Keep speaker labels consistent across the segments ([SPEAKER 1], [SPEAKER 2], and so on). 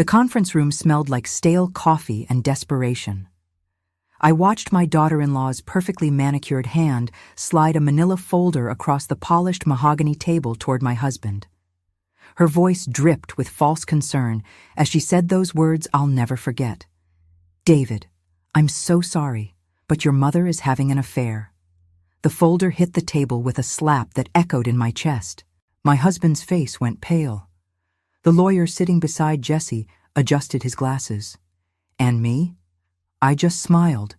[SPEAKER 1] The conference room smelled like stale coffee and desperation. I watched my daughter-in-law's perfectly manicured hand slide a manila folder across the polished mahogany table toward my husband. Her voice dripped with false concern as she said those words I'll never forget. "David, I'm so sorry, but your mother is having an affair." The folder hit the table with a slap that echoed in my chest. My husband's face went pale. The lawyer sitting beside Jesse adjusted his glasses. And me? I just smiled,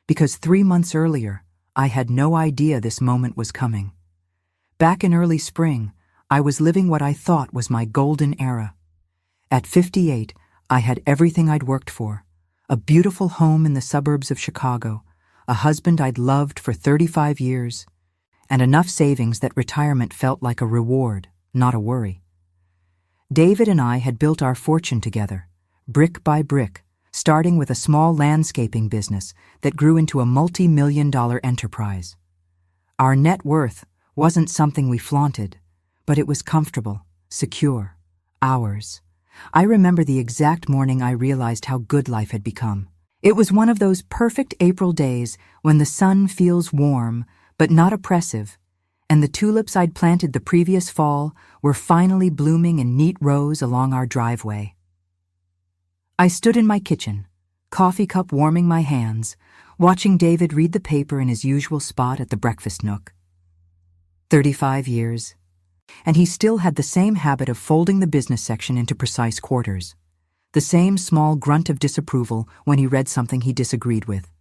[SPEAKER 1] because 3 months earlier, I had no idea this moment was coming. Back in early spring, I was living what I thought was my golden era. At 58, I had everything I'd worked for: a beautiful home in the suburbs of Chicago, a husband I'd loved for 35 years, and enough savings that retirement felt like a reward, not a worry. David and I had built our fortune together, brick by brick, starting with a small landscaping business that grew into a multi-million-dollar enterprise. Our net worth wasn't something we flaunted, but it was comfortable, secure, ours. I remember the exact morning I realized how good life had become. It was one of those perfect April days when the sun feels warm, but not oppressive, and the tulips I'd planted the previous fall were finally blooming in neat rows along our driveway. I stood in my kitchen, coffee cup warming my hands, watching David read the paper in his usual spot at the breakfast nook. 35 years, and he still had the same habit of folding the business section into precise quarters, the same small grunt of disapproval when he read something he disagreed with,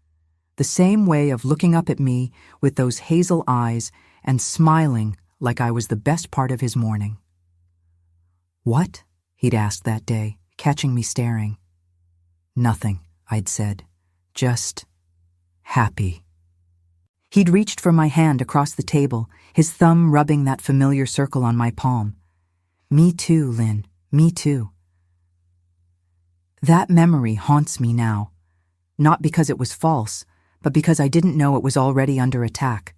[SPEAKER 1] the same way of looking up at me with those hazel eyes and smiling like I was the best part of his morning. "What?" he'd asked that day, catching me staring. "Nothing," I'd said. "Just happy." He'd reached for my hand across the table, his thumb rubbing that familiar circle on my palm. "Me too, Lynn, me too." That memory haunts me now, not because it was false, but because I didn't know it was already under attack.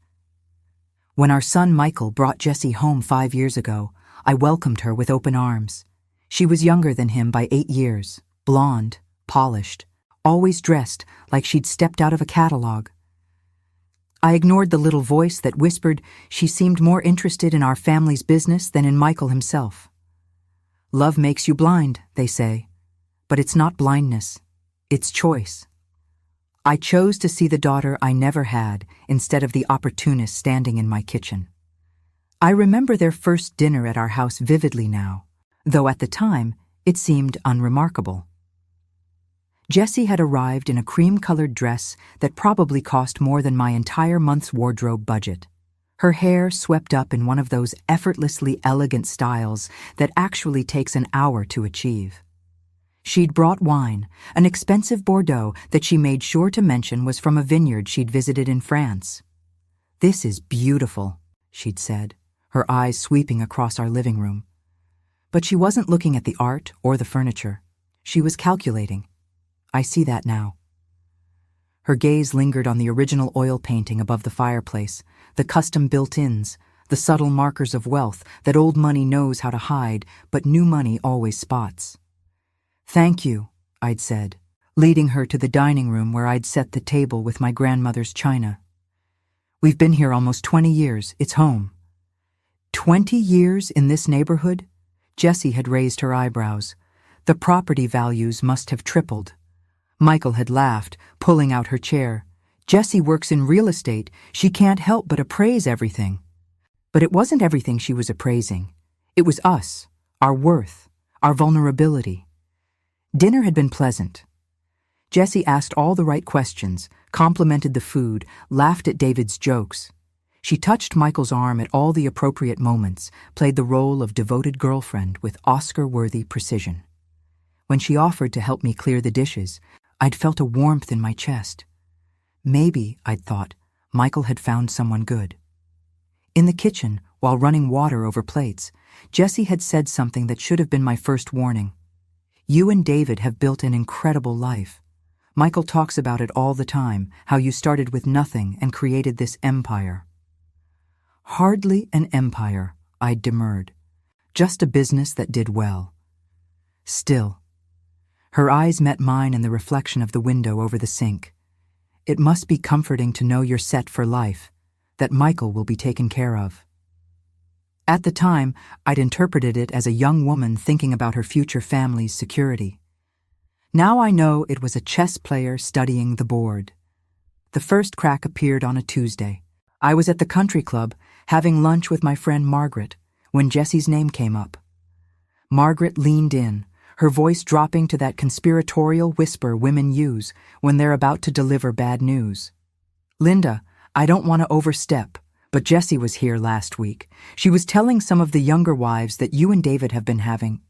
[SPEAKER 1] When our son Michael brought Jessie home 5 years ago, I welcomed her with open arms. She was younger than him by 8 years, blonde, polished, always dressed like she'd stepped out of a catalog. I ignored the little voice that whispered she seemed more interested in our family's business than in Michael himself. Love makes you blind, they say, but it's not blindness, it's choice. I chose to see the daughter I never had instead of the opportunist standing in my kitchen. I remember their first dinner at our house vividly now, though at the time it seemed unremarkable. Jessie had arrived in a cream-colored dress that probably cost more than my entire month's wardrobe budget. Her hair swept up in one of those effortlessly elegant styles that actually takes an hour to achieve. She'd brought wine, an expensive Bordeaux that she made sure to mention was from a vineyard she'd visited in France. "This is beautiful," she'd said, her eyes sweeping across our living room. But she wasn't looking at the art or the furniture. She was calculating. I see that now. Her gaze lingered on the original oil painting above the fireplace, the custom built-ins, the subtle markers of wealth that old money knows how to hide, but new money always spots. "Thank you," I'd said, leading her to the dining room where I'd set the table with my grandmother's china. "We've been here almost 20 years. It's home." 20 years in this neighborhood? Jessie had raised her eyebrows. The property values must have tripled. Michael had laughed, pulling out her chair. "Jessie works in real estate. She can't help but appraise everything." But it wasn't everything she was appraising. It was us, our worth, our vulnerability. Dinner had been pleasant. Jessie asked all the right questions, complimented the food, laughed at David's jokes. She touched Michael's arm at all the appropriate moments, played the role of devoted girlfriend with Oscar-worthy precision. When she offered to help me clear the dishes, I'd felt a warmth in my chest. Maybe, I'd thought, Michael had found someone good. In the kitchen, while running water over plates, Jessie had said something that should have been my first warning. "You and David have built an incredible life. Michael talks about it all the time, how you started with nothing and created this empire." "Hardly an empire," I'd demurred. "Just a business that did well." Still, Her eyes met mine in the reflection of the window over the sink. It must be comforting to know you're set for life, that Michael will be taken care of. At the time, I'd interpreted it as a young woman thinking about her future family's security. Now I know it was a chess player studying the board. The first crack appeared on a Tuesday. I was at the country club, having lunch with my friend Margaret, when Jesse's name came up. Margaret leaned in, her voice dropping to that conspiratorial whisper women use when they're about to deliver bad news. "Linda, I don't want to overstep, but Jessie was here last week. She was telling some of the younger wives that you and David have been having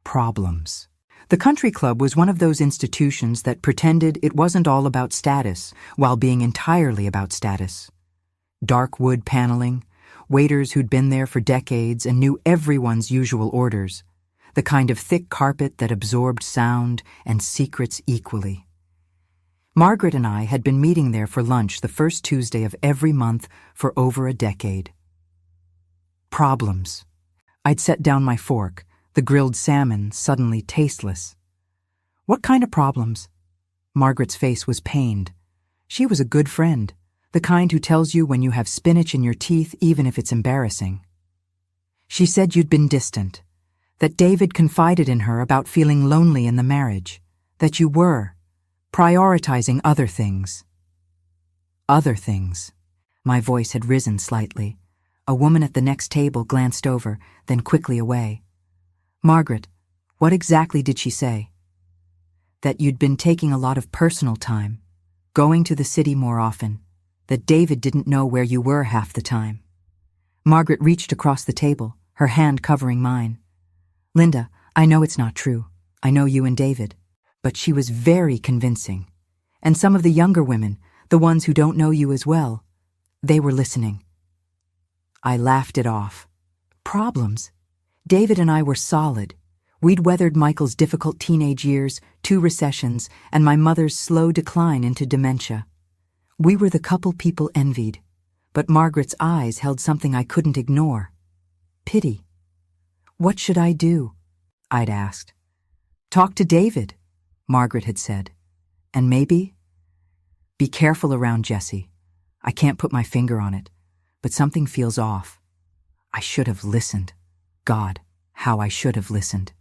[SPEAKER 1] problems." The country club was one of those institutions that pretended it wasn't all about status while being entirely about status. Dark wood paneling, waiters who'd been there for decades and knew everyone's usual orders, the kind of thick carpet that absorbed sound and secrets equally. Margaret and I had been meeting there for lunch the first Tuesday of every month for over a decade. Problems. I'd set down my fork, the grilled salmon suddenly tasteless. "What kind of problems?" Margaret's face was pained. She was a good friend, the kind who tells you when you have spinach in your teeth even if it's embarrassing. She said you'd been distant, that David confided in her about feeling lonely in the marriage, that you were prioritizing other things. Other things. My voice had risen slightly. A woman at the next table glanced over, then quickly away. "Margaret, what exactly did she say?" "That you'd been taking a lot of personal time, going to the city more often, that David didn't know where you were half the time." Margaret reached across the table, her hand covering mine. "Linda, I know it's not true. I know you and David." But she was very convincing. And some of the younger women, the ones who don't know you as well, they were listening. I laughed it off. Problems? David and I were solid. We'd weathered Michael's difficult teenage years, 2 recessions, and my mother's slow decline into dementia. We were the couple people envied, but Margaret's eyes held something I couldn't ignore. Pity. "What should I do?" I'd asked. "Talk to David," Margaret had said. "And maybe be careful around Jessie. I can't put my finger on it, but something feels off. I should have listened. God, how I should have listened."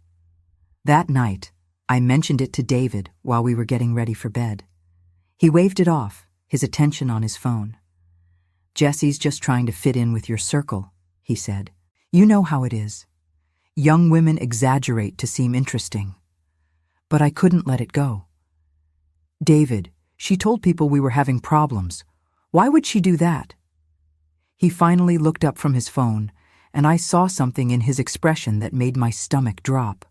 [SPEAKER 1] That night, I mentioned it to David while we were getting ready for bed. He waved it off, his attention on his phone. "Jessie's just trying to fit in with your circle," he said. "You know how it is. Young women exaggerate to seem interesting." But I couldn't let it go. "David, she told people we were having problems. Why would she do that?" He finally looked up from his phone, and I saw something in his expression that made my stomach drop.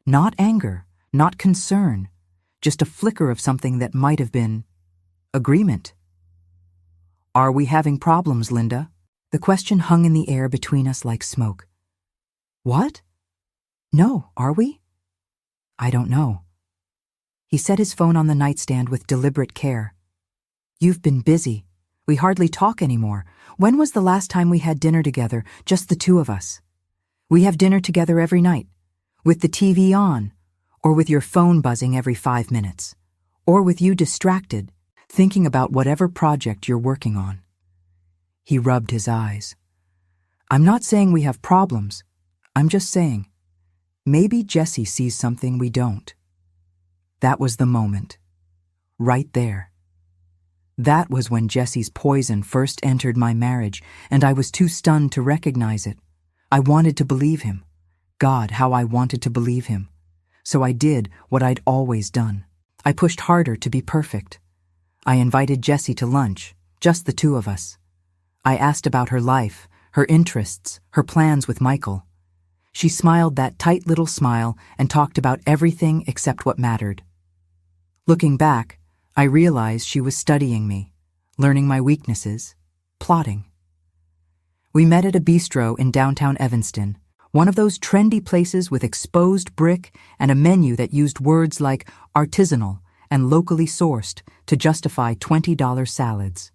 [SPEAKER 1] Not anger, not concern, just a flicker of something that might have been agreement. "Are we having problems, Linda?" The question hung in the air between us like smoke. "What? No, are we?" "I don't know." He set his phone on the nightstand with deliberate care. "You've been busy. We hardly talk anymore. When was the last time we had dinner together, just the 2 of us? We have dinner together every night, with the TV on, or with your phone buzzing every 5 minutes, or with you distracted, thinking about whatever project you're working on." He rubbed his eyes. "I'm not saying we have problems. I'm just saying, maybe Jessie sees something we don't." That was the moment. Right there. That was when Jessie's poison first entered my marriage, and I was too stunned to recognize it. I wanted to believe him. God, how I wanted to believe him. So I did what I'd always done. I pushed harder to be perfect. I invited Jessie to lunch, just the 2 of us. I asked about her life, her interests, her plans with Michael. She smiled that tight little smile and talked about everything except what mattered. Looking back, I realized she was studying me, learning my weaknesses, plotting. We met at a bistro in downtown Evanston, one of those trendy places with exposed brick and a menu that used words like artisanal and locally sourced to justify $20 salads.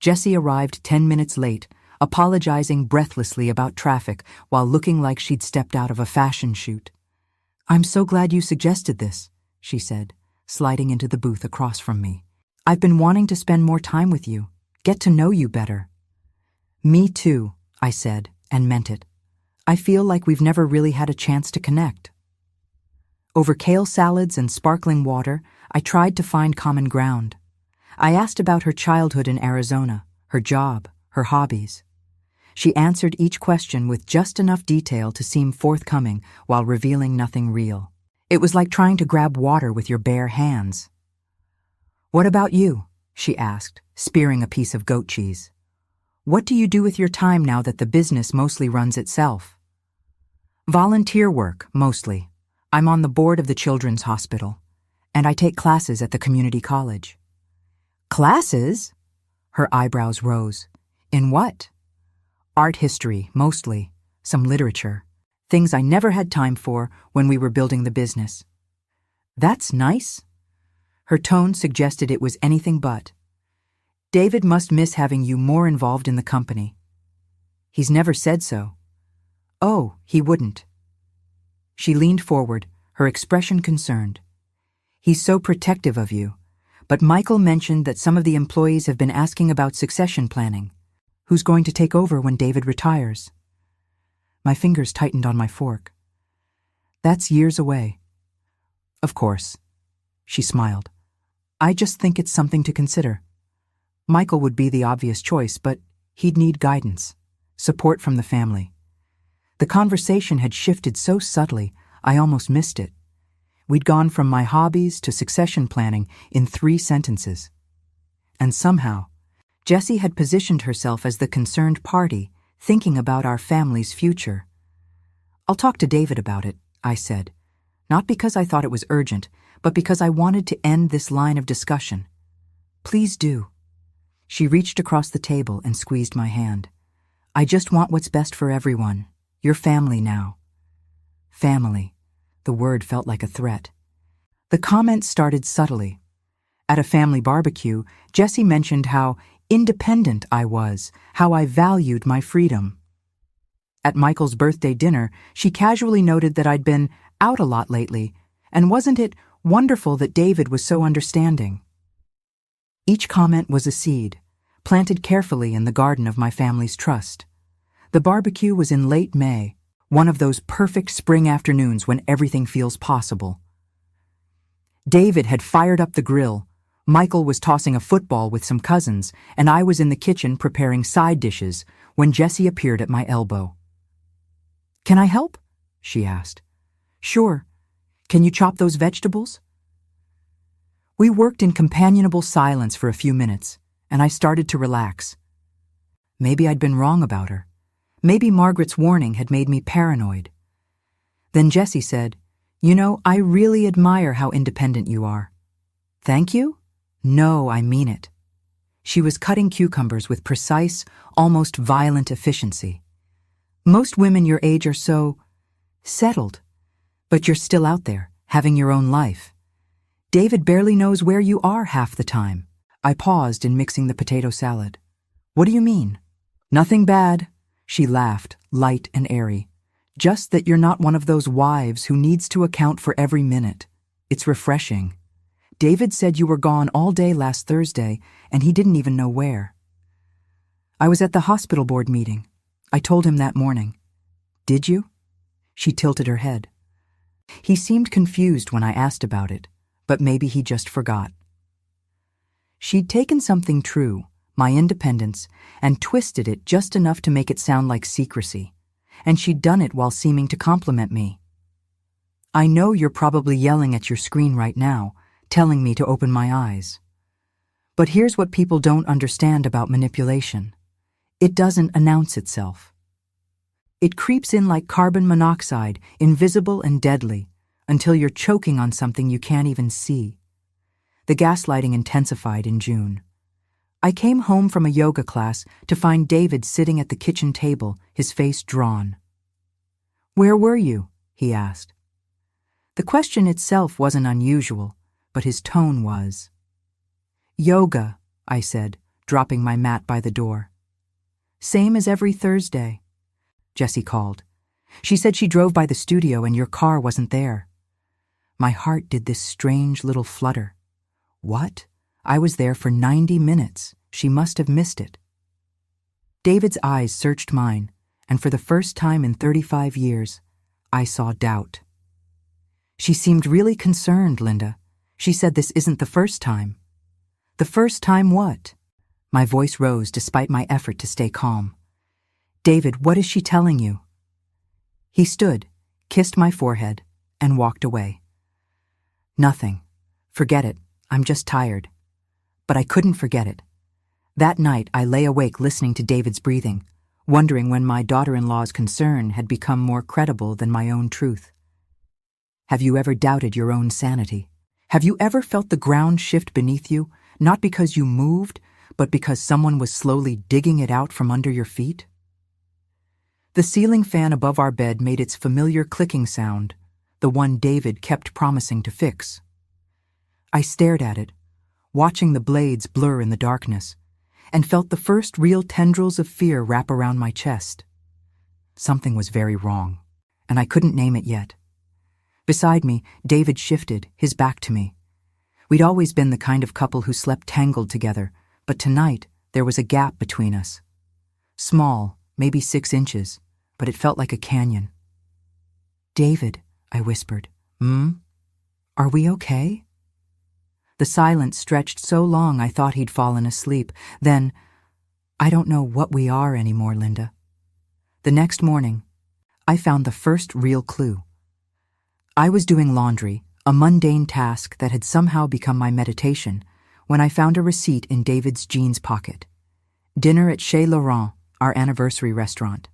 [SPEAKER 1] Jessie arrived 10 minutes late, apologizing breathlessly about traffic while looking like she'd stepped out of a fashion shoot. I'm so glad you suggested this, she said, sliding into the booth across from me. I've been wanting to spend more time with you, get to know you better. Me too, I said, and meant it. I feel like we've never really had a chance to connect. Over kale salads and sparkling water, I tried to find common ground. I asked about her childhood in Arizona, her job, her hobbies. She answered each question with just enough detail to seem forthcoming while revealing nothing real. It was like trying to grab water with your bare hands. What about you? She asked, spearing a piece of goat cheese. What do you do with your time now that the business mostly runs itself? Volunteer work, mostly. I'm on the board of the Children's Hospital, and I take classes at the community college. Classes? Her eyebrows rose. In what? Art history, mostly. Some literature. Things I never had time for when we were building the business. That's nice. Her tone suggested it was anything but. David must miss having you more involved in the company. He's never said so. Oh, he wouldn't. She leaned forward, her expression concerned. He's so protective of you, but Michael mentioned that some of the employees have been asking about succession planning. Who's going to take over when David retires? My fingers tightened on my fork. That's years away. Of course. She smiled. I just think it's something to consider. Michael would be the obvious choice, but he'd need guidance, support from the family. The conversation had shifted so subtly, I almost missed it. We'd gone from my hobbies to succession planning in 3 sentences. And somehow, Jessie had positioned herself as the concerned party, thinking about our family's future. I'll talk to David about it, I said, not because I thought it was urgent, but because I wanted to end this line of discussion. Please do. She reached across the table and squeezed my hand. I just want what's best for everyone. Your family now. Family. The word felt like a threat. The comment started subtly. At a family barbecue, Jessie mentioned how independent I was, how I valued my freedom. At Michael's birthday dinner, she casually noted that I'd been out a lot lately, and wasn't it wonderful that David was so understanding? Each comment was a seed, planted carefully in the garden of my family's trust. The barbecue was in late May, one of those perfect spring afternoons when everything feels possible. David had fired up the grill, Michael was tossing a football with some cousins, and I was in the kitchen preparing side dishes when Jessie appeared at my elbow. Can I help? She asked. Sure. Can you chop those vegetables? We worked in companionable silence for a few minutes, and I started to relax. Maybe I'd been wrong about her. Maybe Margaret's warning had made me paranoid. Then Jessie said, You know, I really admire how independent you are. Thank you? No, I mean it. She was cutting cucumbers with precise, almost violent efficiency. Most women your age are so settled, but you're still out there, having your own life. David barely knows where you are half the time. I paused in mixing the potato salad. What do you mean? Nothing bad. She laughed, light and airy. Just that you're not one of those wives who needs to account for every minute. It's refreshing. David said you were gone all day last Thursday, and he didn't even know where. I was at the hospital board meeting. I told him that morning. Did you? She tilted her head. He seemed confused when I asked about it, but maybe he just forgot. She'd taken something true, my independence, and twisted it just enough to make it sound like secrecy, and she'd done it while seeming to compliment me. I know you're probably yelling at your screen right now, telling me to open my eyes. But here's what people don't understand about manipulation. It doesn't announce itself. It creeps in like carbon monoxide, invisible and deadly, until you're choking on something you can't even see. The gaslighting intensified in June. I came home from a yoga class to find David sitting at the kitchen table, his face drawn. Where were you? He asked. The question itself wasn't unusual, but his tone was. Yoga, I said, dropping my mat by the door. Same as every Thursday. Jessie called. She said she drove by the studio and your car wasn't there. My heart did this strange little flutter. What? I was there for 90 minutes. She must have missed it. David's eyes searched mine, and for the first time in 35 years, I saw doubt. She seemed really concerned, Linda. She said this isn't the first time. The first time what? My voice rose despite my effort to stay calm. David, what is she telling you? He stood, kissed my forehead, and walked away. Nothing. Forget it. I'm just tired. But I couldn't forget it. That night I lay awake listening to David's breathing, wondering when my daughter-in-law's concern had become more credible than my own truth. Have you ever doubted your own sanity? Have you ever felt the ground shift beneath you, not because you moved, but because someone was slowly digging it out from under your feet? The ceiling fan above our bed made its familiar clicking sound, the one David kept promising to fix. I stared at it, watching the blades blur in the darkness, and felt the first real tendrils of fear wrap around my chest. Something was very wrong, and I couldn't name it yet. Beside me, David shifted, his back to me. We'd always been the kind of couple who slept tangled together, but tonight there was a gap between us. Small, maybe 6 inches, but it felt like a canyon. David, I whispered, Are we okay? The silence stretched so long I thought he'd fallen asleep. Then, I don't know what we are anymore, Linda. The next morning, I found the first real clue. I was doing laundry, a mundane task that had somehow become my meditation, when I found a receipt in David's jeans pocket. Dinner at Chez Laurent, our anniversary restaurant.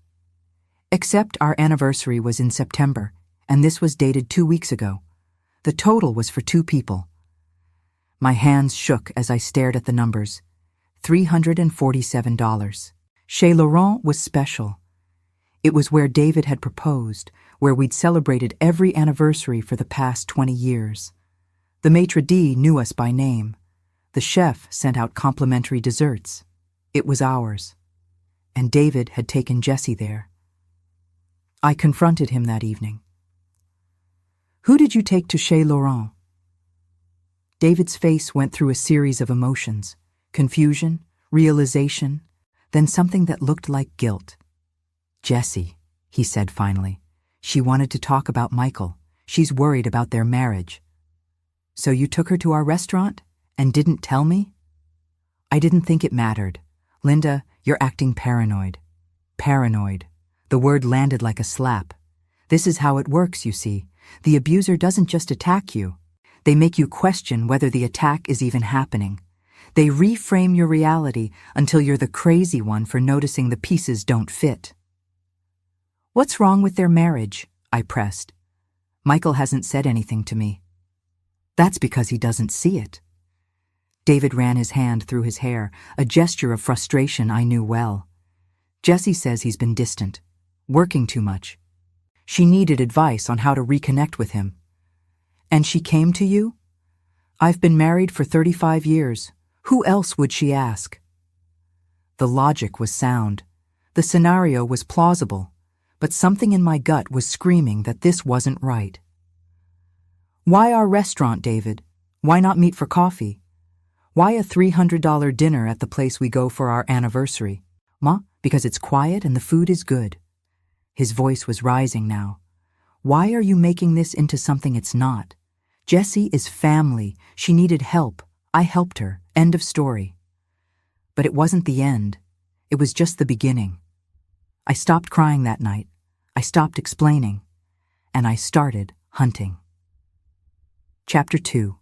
[SPEAKER 1] Except our anniversary was in September, and this was dated 2 weeks ago. The total was for 2 people. My hands shook as I stared at the numbers. $347. Chez Laurent was special. It was where David had proposed, where we'd celebrated every anniversary for the past 20 years. The maitre d' knew us by name. The chef sent out complimentary desserts. It was ours. And David had taken Jessie there. I confronted him that evening. Who did you take to Chez Laurent? David's face went through a series of emotions, confusion, realization, then something that looked like guilt. Jessie, he said finally. She wanted to talk about Michael. She's worried about their marriage. So you took her to our restaurant and didn't tell me? I didn't think it mattered. Linda, you're acting paranoid. Paranoid. The word landed like a slap. This is how it works, you see. The abuser doesn't just attack you. They make you question whether the attack is even happening. They reframe your reality until you're the crazy one for noticing the pieces don't fit. What's wrong with their marriage? I pressed. Michael hasn't said anything to me. That's because he doesn't see it. David ran his hand through his hair, a gesture of frustration I knew well. Jessie says he's been distant, working too much. She needed advice on how to reconnect with him. And she came to you? I've been married for 35 years. Who else would she ask? The logic was sound. The scenario was plausible, but something in my gut was screaming that this wasn't right. Why our restaurant, David? Why not meet for coffee? Why a $300 dinner at the place we go for our anniversary? Ma, because it's quiet and the food is good. His voice was rising now. Why are you making this into something it's not? Jessie is family. She needed help. I helped her. End of story. But it wasn't the end. It was just the beginning. I stopped crying that night. I stopped explaining. And I started hunting. Chapter 2.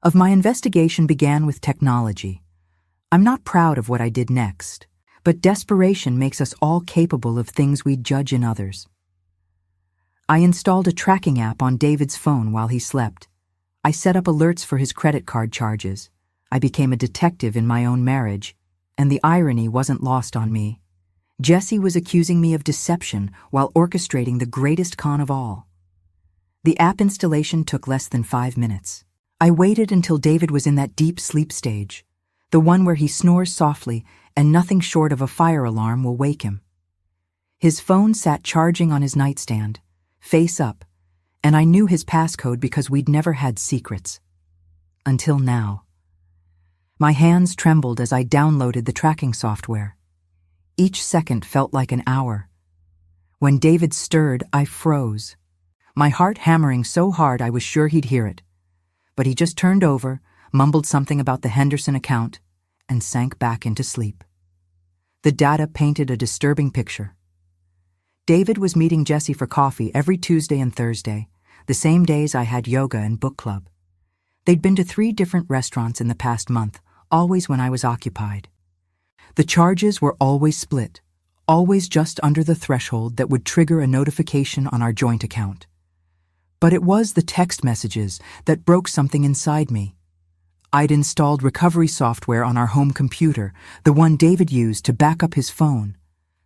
[SPEAKER 1] Of my investigation began with technology. I'm not proud of what I did next, but desperation makes us all capable of things we judge in others. I installed a tracking app on David's phone while he slept. I set up alerts for his credit card charges. I became a detective in my own marriage, and the irony wasn't lost on me. Jessie was accusing me of deception while orchestrating the greatest con of all. The app installation took less than 5 minutes. I waited until David was in that deep sleep stage, the one where he snores softly and nothing short of a fire alarm will wake him. His phone sat charging on his nightstand, face up, And I knew his passcode because we'd never had secrets. Until now. My hands trembled as I downloaded the tracking software. Each second felt like an hour. When David stirred, I froze, my heart hammering so hard I was sure he'd hear it. But he just turned over, mumbled something about the Henderson account, and sank back into sleep. The data painted a disturbing picture. David was meeting Jesse for coffee every Tuesday and Thursday, the same days I had yoga and book club. They'd been to 3 different restaurants in the past month, always when I was occupied. The charges were always split, always just under the threshold that would trigger a notification on our joint account. But it was the text messages that broke something inside me. I'd installed recovery software on our home computer, the one David used to back up his phone.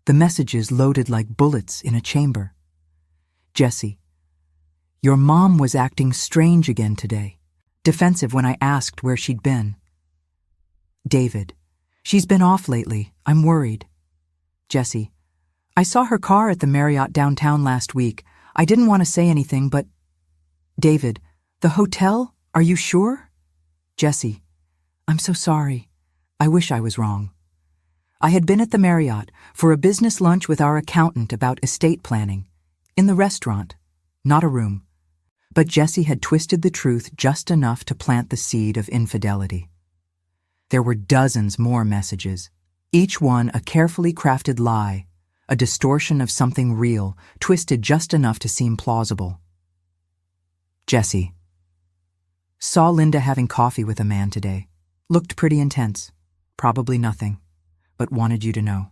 [SPEAKER 1] The messages loaded like bullets in a chamber. Jesse, your mom was acting strange again today, defensive when I asked where she'd been. David, she's been off lately. I'm worried. Jesse, I saw her car at the Marriott downtown last week. I didn't want to say anything, but... David, the hotel? Are you sure? Jesse, I'm so sorry. I wish I was wrong. I had been at the Marriott for a business lunch with our accountant about estate planning. In the restaurant, not a room. But Jesse had twisted the truth just enough to plant the seed of infidelity. There were dozens more messages, each one a carefully crafted lie, a distortion of something real, twisted just enough to seem plausible. Jesse, saw Linda having coffee with a man today. Looked pretty intense. Probably nothing, but wanted you to know.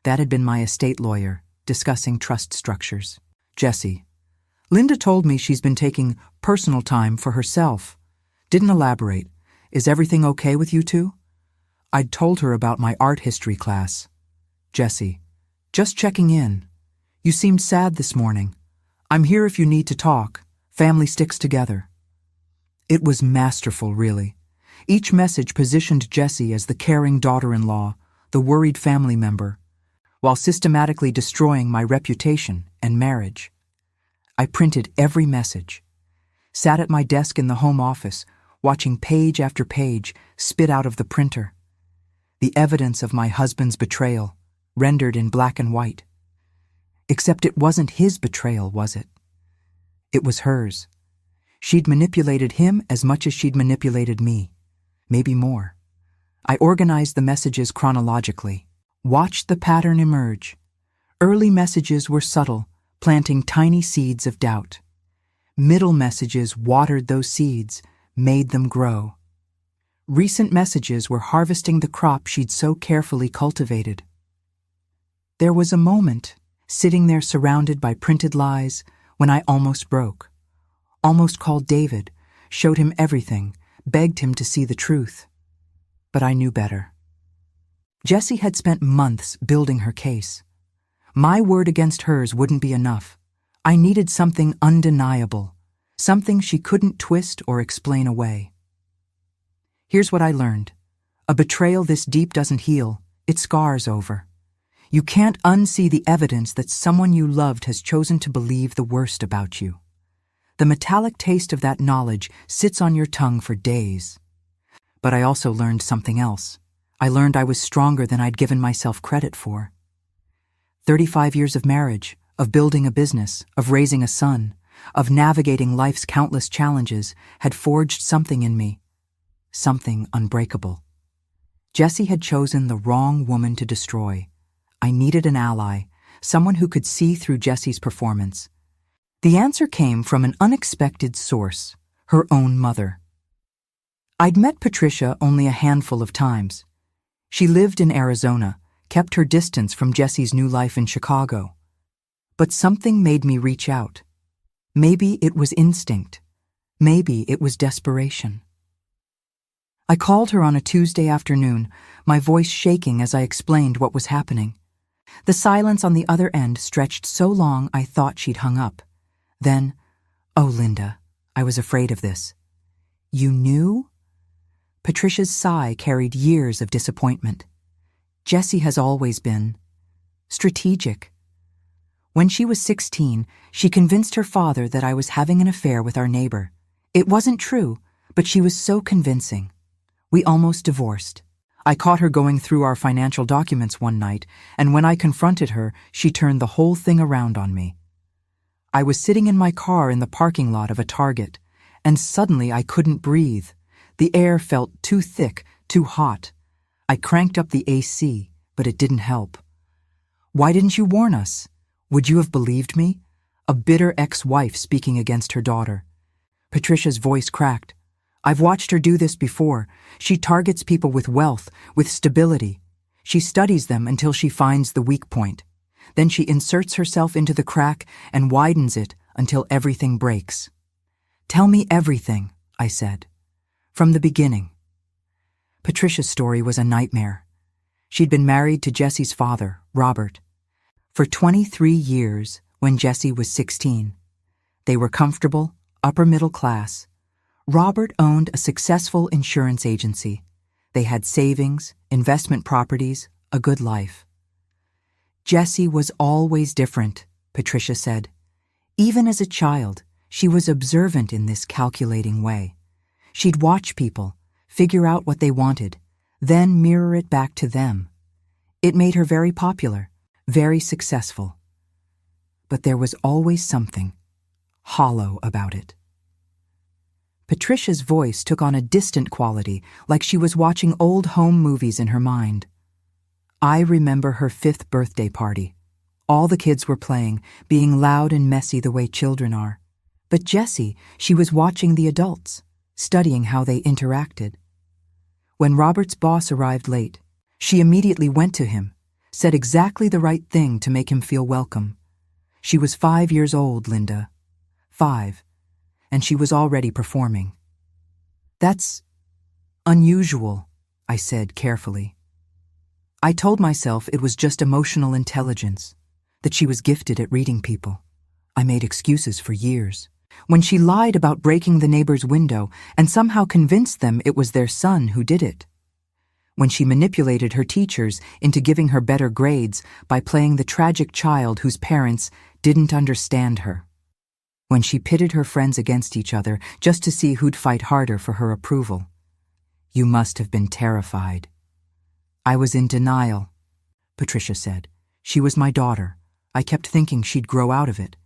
[SPEAKER 1] That had been my estate lawyer, discussing trust structures. Jesse, Linda told me she's been taking personal time for herself. Didn't elaborate. Is everything okay with you two? I'd told her about my art history class. Jesse, just checking in. You seemed sad this morning. I'm here if you need to talk. Family sticks together. It was masterful, really. Each message positioned Jesse as the caring daughter-in-law, the worried family member, while systematically destroying my reputation and marriage. I printed every message, sat at my desk in the home office, watching page after page spit out of the printer. The evidence of my husband's betrayal, rendered in black and white. Except it wasn't his betrayal, was it? It was hers. She'd manipulated him as much as she'd manipulated me, maybe more. I organized the messages chronologically, watched the pattern emerge. Early messages were subtle, planting tiny seeds of doubt. Middle messages watered those seeds, made them grow. Recent messages were harvesting the crop she'd so carefully cultivated. There was a moment, sitting there surrounded by printed lies, when I almost broke. Almost called David, showed him everything, begged him to see the truth. But I knew better. Jessie had spent months building her case. My word against hers wouldn't be enough. I needed something undeniable, something she couldn't twist or explain away. Here's what I learned. A betrayal this deep doesn't heal, it scars over. You can't unsee the evidence that someone you loved has chosen to believe the worst about you. The metallic taste of that knowledge sits on your tongue for days. But I also learned something else. I learned I was stronger than I'd given myself credit for. 35 years of marriage, of building a business, of raising a son, of navigating life's countless challenges had forged something in me. Something unbreakable. Jessie had chosen the wrong woman to destroy. I needed an ally, someone who could see through Jessie's performance. The answer came from an unexpected source, her own mother. I'd met Patricia only a handful of times. She lived in Arizona, kept her distance from Jessie's new life in Chicago. But something made me reach out. Maybe it was instinct. Maybe it was desperation. I called her on a Tuesday afternoon, my voice shaking as I explained what was happening. The silence on the other end stretched so long I thought she'd hung up. Then, "Oh, Linda, I was afraid of this." "You knew?" Patricia's sigh carried years of disappointment. Jessie has always been strategic. When she was 16, she convinced her father that I was having an affair with our neighbor. It wasn't true, but she was so convincing. We almost divorced. I caught her going through our financial documents one night, and when I confronted her, she turned the whole thing around on me. I was sitting in my car in the parking lot of a Target, and suddenly I couldn't breathe. The air felt too thick, too hot. I cranked up the AC, but it didn't help. "Why didn't you warn us? Would you have believed me?" A bitter ex-wife speaking against her daughter. Patricia's voice cracked. "I've watched her do this before. She targets people with wealth, with stability. She studies them until she finds the weak point. Then she inserts herself into the crack and widens it until everything breaks." "Tell me everything," I said. "From the beginning." Patricia's story was a nightmare. She'd been married to Jesse's father, Robert, for 23 years when Jesse was 16. They were comfortable, upper middle class. Robert owned a successful insurance agency. They had savings, investment properties, a good life. Jesse was always different, Patricia said. Even as a child, she was observant in this calculating way. She'd watch people, figure out what they wanted, then mirror it back to them. It made her very popular, very successful. But there was always something hollow about it. Patricia's voice took on a distant quality, like she was watching old home movies in her mind. I remember her 5th birthday party. All the kids were playing, being loud and messy the way children are. But Jessie, she was watching the adults, studying how they interacted. When Robert's boss arrived late, she immediately went to him, said exactly the right thing to make him feel welcome. She was 5 years old, Linda. 5. And she was already performing. "That's unusual," I said carefully. I told myself it was just emotional intelligence, that she was gifted at reading people. I made excuses for years. When she lied about breaking the neighbor's window and somehow convinced them it was their son who did it. When she manipulated her teachers into giving her better grades by playing the tragic child whose parents didn't understand her. When she pitted her friends against each other just to see who'd fight harder for her approval. "You must have been terrified." "I was in denial," Patricia said. "She was my daughter. I kept thinking she'd grow out of it,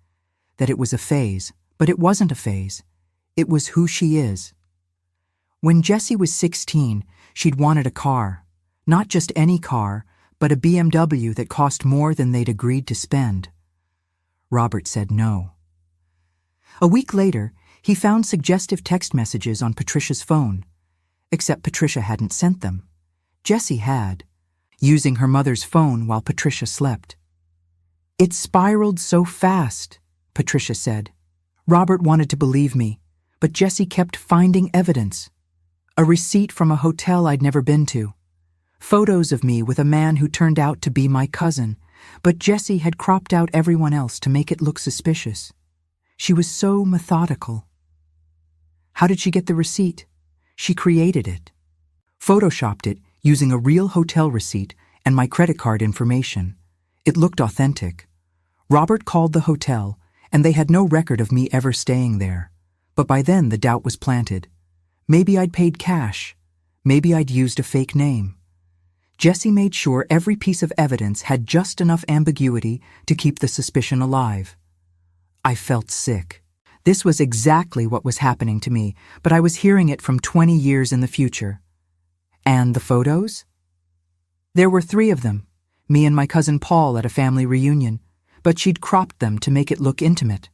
[SPEAKER 1] that it was a phase, but it wasn't a phase. It was who she is." When Jessie was 16, she'd wanted a car. Not just any car, but a BMW that cost more than they'd agreed to spend. Robert said no. A week later, he found suggestive text messages on Patricia's phone. Except Patricia hadn't sent them. Jessie had, using her mother's phone while Patricia slept. "It spiraled so fast," Patricia said. "Robert wanted to believe me, but Jessie kept finding evidence. A receipt from a hotel I'd never been to. Photos of me with a man who turned out to be my cousin, but Jessie had cropped out everyone else to make it look suspicious. She was so methodical." How did she get the receipt? She created it. Photoshopped it using a real hotel receipt and my credit card information. It looked authentic. Robert called the hotel, and they had no record of me ever staying there. But by then the doubt was planted. Maybe I'd paid cash. Maybe I'd used a fake name. Jessie made sure every piece of evidence had just enough ambiguity to keep the suspicion alive. I felt sick. This was exactly what was happening to me, but I was hearing it from 20 years in the future. And the photos? There were 3 of them, me and my cousin Paul at a family reunion, but she'd cropped them to make it look intimate.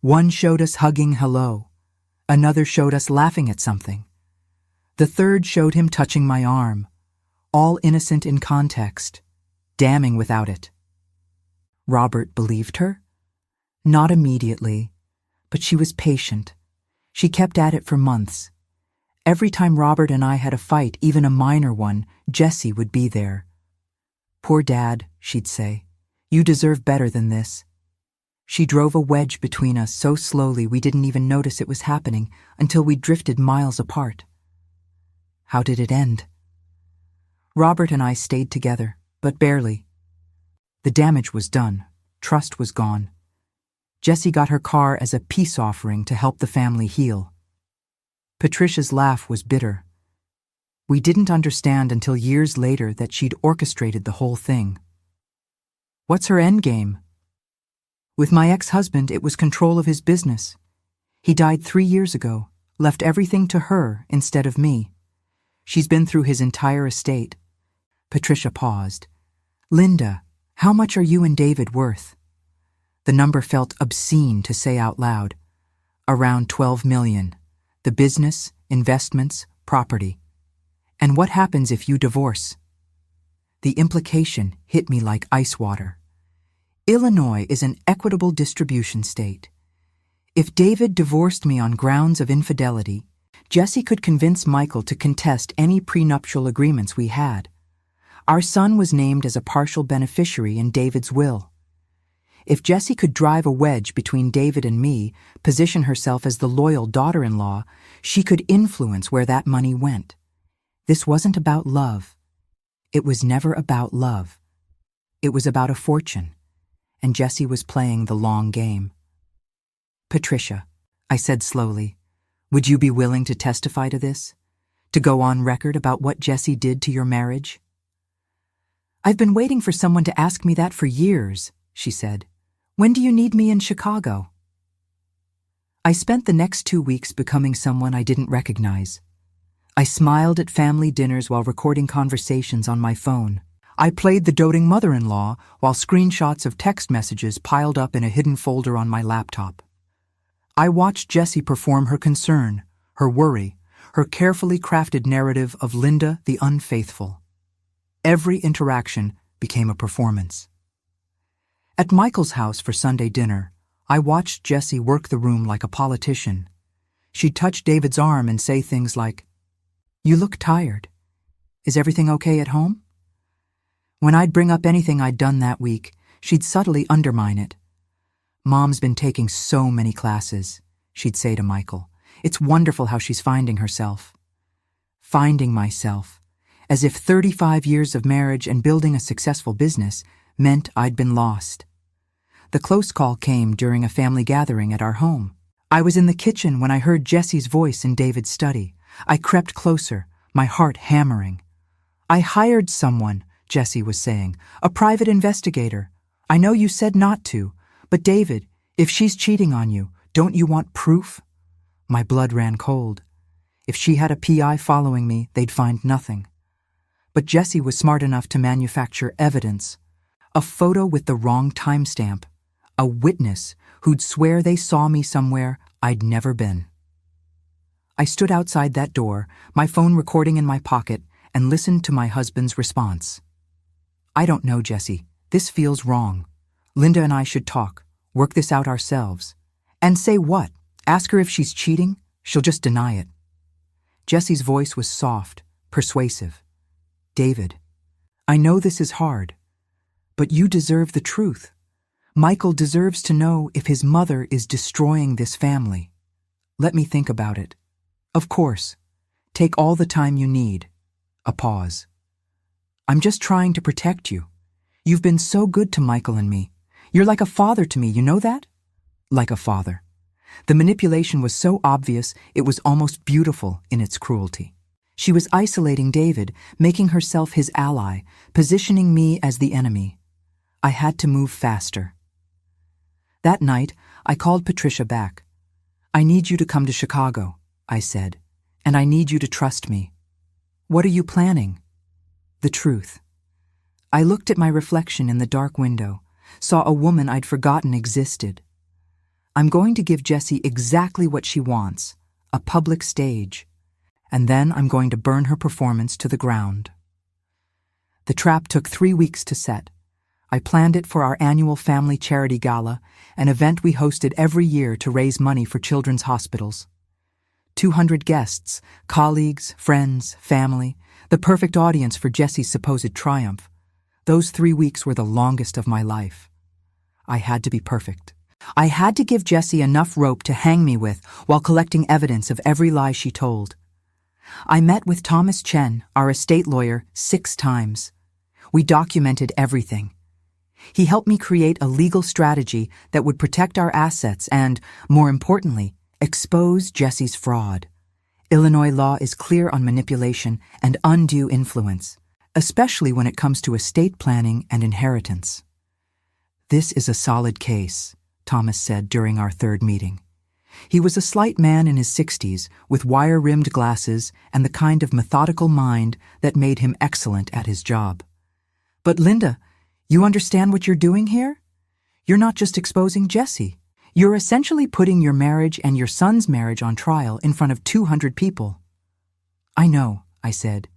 [SPEAKER 1] One showed us hugging hello. Another showed us laughing at something. The third showed him touching my arm, all innocent in context, damning without it. Robert believed her? Not immediately, but she was patient. She kept at it for months. Every time Robert and I had a fight, even a minor one, Jessie would be there. "Poor Dad," she'd say. "You deserve better than this." She drove a wedge between us so slowly we didn't even notice it was happening until we drifted miles apart. How did it end? Robert and I stayed together, but barely. The damage was done. Trust was gone. Jessie got her car as a peace offering to help the family heal. Patricia's laugh was bitter. We didn't understand until years later that she'd orchestrated the whole thing. What's her endgame? With my ex-husband, it was control of his business. He died 3 years ago, left everything to her instead of me. She's been through his entire estate. Patricia paused. Linda, how much are you and David worth? The number felt obscene to say out loud. Around 12 million. The business, investments, property. And what happens if you divorce? The implication hit me like ice water. Illinois is an equitable distribution state. If David divorced me on grounds of infidelity, Jessie could convince Michael to contest any prenuptial agreements we had. Our son was named as a partial beneficiary in David's will. If Jessie could drive a wedge between David and me, position herself as the loyal daughter-in-law, she could influence where that money went. This wasn't about love. It was never about love. It was about a fortune, and Jessie was playing the long game. Patricia, I said slowly, would you be willing to testify to this? To go on record about what Jessie did to your marriage? I've been waiting for someone to ask me that for years, she said. When do you need me in Chicago? I spent the next 2 weeks becoming someone I didn't recognize. I smiled at family dinners while recording conversations on my phone. I played the doting mother-in-law while screenshots of text messages piled up in a hidden folder on my laptop. I watched Jessie perform her concern, her worry, her carefully crafted narrative of Linda the unfaithful. Every interaction became a performance. At Michael's house for Sunday dinner, I watched Jessie work the room like a politician. She'd touch David's arm and say things like, "You look tired. Is everything okay at home?" When I'd bring up anything I'd done that week, she'd subtly undermine it. "Mom's been taking so many classes," she'd say to Michael. "It's wonderful how she's finding herself." Finding myself, as if 35 years of marriage and building a successful business meant I'd been lost. The close call came during a family gathering at our home. I was in the kitchen when I heard Jessie's voice in David's study. I crept closer, my heart hammering. "I hired someone," Jessie was saying, "a private investigator. I know you said not to, but David, if she's cheating on you, don't you want proof?" My blood ran cold. If she had a PI following me, they'd find nothing. But Jessie was smart enough to manufacture evidence. A photo with the wrong timestamp. A witness who'd swear they saw me somewhere I'd never been. I stood outside that door, my phone recording in my pocket, and listened to my husband's response. "I don't know, Jessie. This feels wrong. Linda and I should talk, work this out ourselves." "And say what? Ask her if she's cheating? She'll just deny it." Jessie's voice was soft, persuasive. "David, I know this is hard, but you deserve the truth. Michael deserves to know if his mother is destroying this family. Let me think about it. Of course. Take all the time you need." A pause. "I'm just trying to protect you. You've been so good to Michael and me. You're like a father to me, you know that?" Like a father. The manipulation was so obvious it was almost beautiful in its cruelty. She was isolating David, making herself his ally, positioning me as the enemy. I had to move faster. That night, I called Patricia back. "I need you to come to Chicago," I said, "and I need you to trust me." "What are you planning?" "The truth." I looked at my reflection in the dark window, saw a woman I'd forgotten existed. "I'm going to give Jessie exactly what she wants, a public stage, and then I'm going to burn her performance to the ground." The trap took 3 weeks to set. I planned it for our annual family charity gala, an event we hosted every year to raise money for children's hospitals. 200 guests, colleagues, friends, family, the perfect audience for Jessie's supposed triumph. Those 3 weeks were the longest of my life. I had to be perfect. I had to give Jessie enough rope to hang me with while collecting evidence of every lie she told. I met with Thomas Chen, our estate lawyer, 6 times. We documented everything. He helped me create a legal strategy that would protect our assets and, more importantly, expose Jesse's fraud. Illinois law is clear on manipulation and undue influence, especially when it comes to estate planning and inheritance. "This is a solid case," Thomas said during our third meeting. He was a slight man in his 60s with wire-rimmed glasses and the kind of methodical mind that made him excellent at his job. "But Linda, you understand what you're doing here? You're not just exposing Jesse. You're essentially putting your marriage and your son's marriage on trial in front of 200 people." "I know," I said,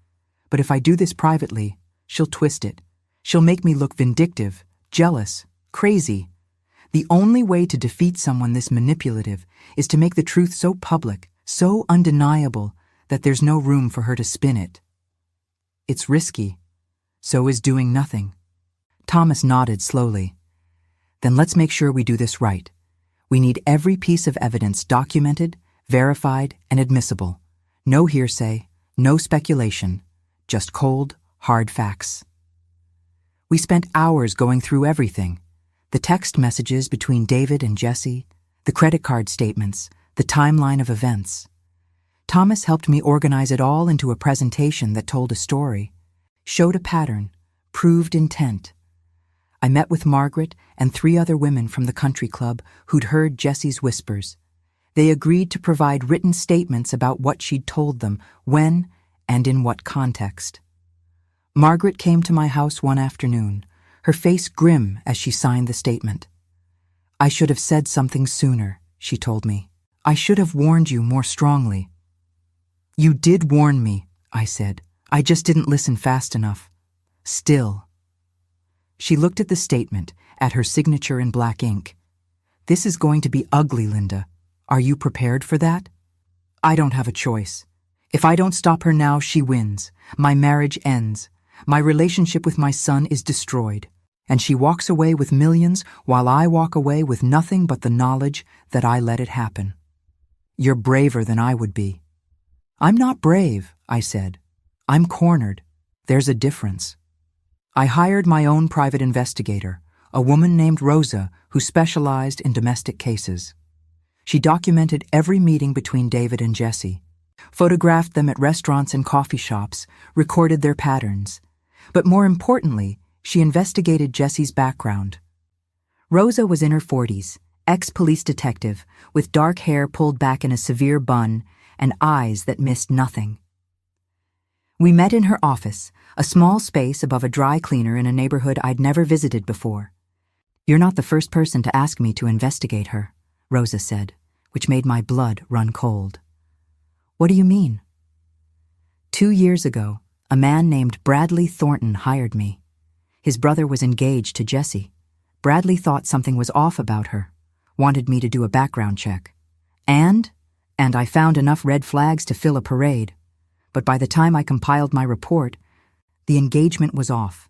[SPEAKER 1] "but if I do this privately, she'll twist it. She'll make me look vindictive, jealous, crazy. The only way to defeat someone this manipulative is to make the truth so public, so undeniable, that there's no room for her to spin it. It's risky. So is doing nothing." Thomas nodded slowly. "Then let's make sure we do this right. We need every piece of evidence documented, verified, and admissible. No hearsay, no speculation, just cold, hard facts." We spent hours going through everything. The text messages between David and Jesse, the credit card statements, the timeline of events. Thomas helped me organize it all into a presentation that told a story, showed a pattern, proved intent. I met with Margaret and 3 other women from the country club who'd heard Jesse's whispers. They agreed to provide written statements about what she'd told them, when, and in what context. Margaret came to my house one afternoon, her face grim as she signed the statement. "I should have said something sooner," she told me. "I should have warned you more strongly." "You did warn me," I said. "I just didn't listen fast enough." "Still." She looked at the statement, at her signature in black ink. "This is going to be ugly, Linda. Are you prepared for that? I don't have a choice. If I don't stop her now, she wins. My marriage ends. My relationship with my son is destroyed. And she walks away with millions while I walk away with nothing but the knowledge that I let it happen. You're braver than I would be." "I'm not brave," I said. "I'm cornered. There's a difference." I hired my own private investigator, a woman named Rosa who specialized in domestic cases. She documented every meeting between David and Jesse, photographed them at restaurants and coffee shops, recorded their patterns. But more importantly, she investigated Jesse's background. Rosa was in her 40s, ex-police detective, with dark hair pulled back in a severe bun and eyes that missed nothing. We met in her office, a small space above a dry cleaner in a neighborhood I'd never visited before. "You're not the first person to ask me to investigate her," Rosa said, which made my blood run cold. "What do you mean?" 2 years ago, a man named Bradley Thornton hired me. His brother was engaged to Jesse. Bradley thought something was off about her, wanted me to do a background check. And I found enough red flags to fill a parade. But by the time I compiled my report, the engagement was off.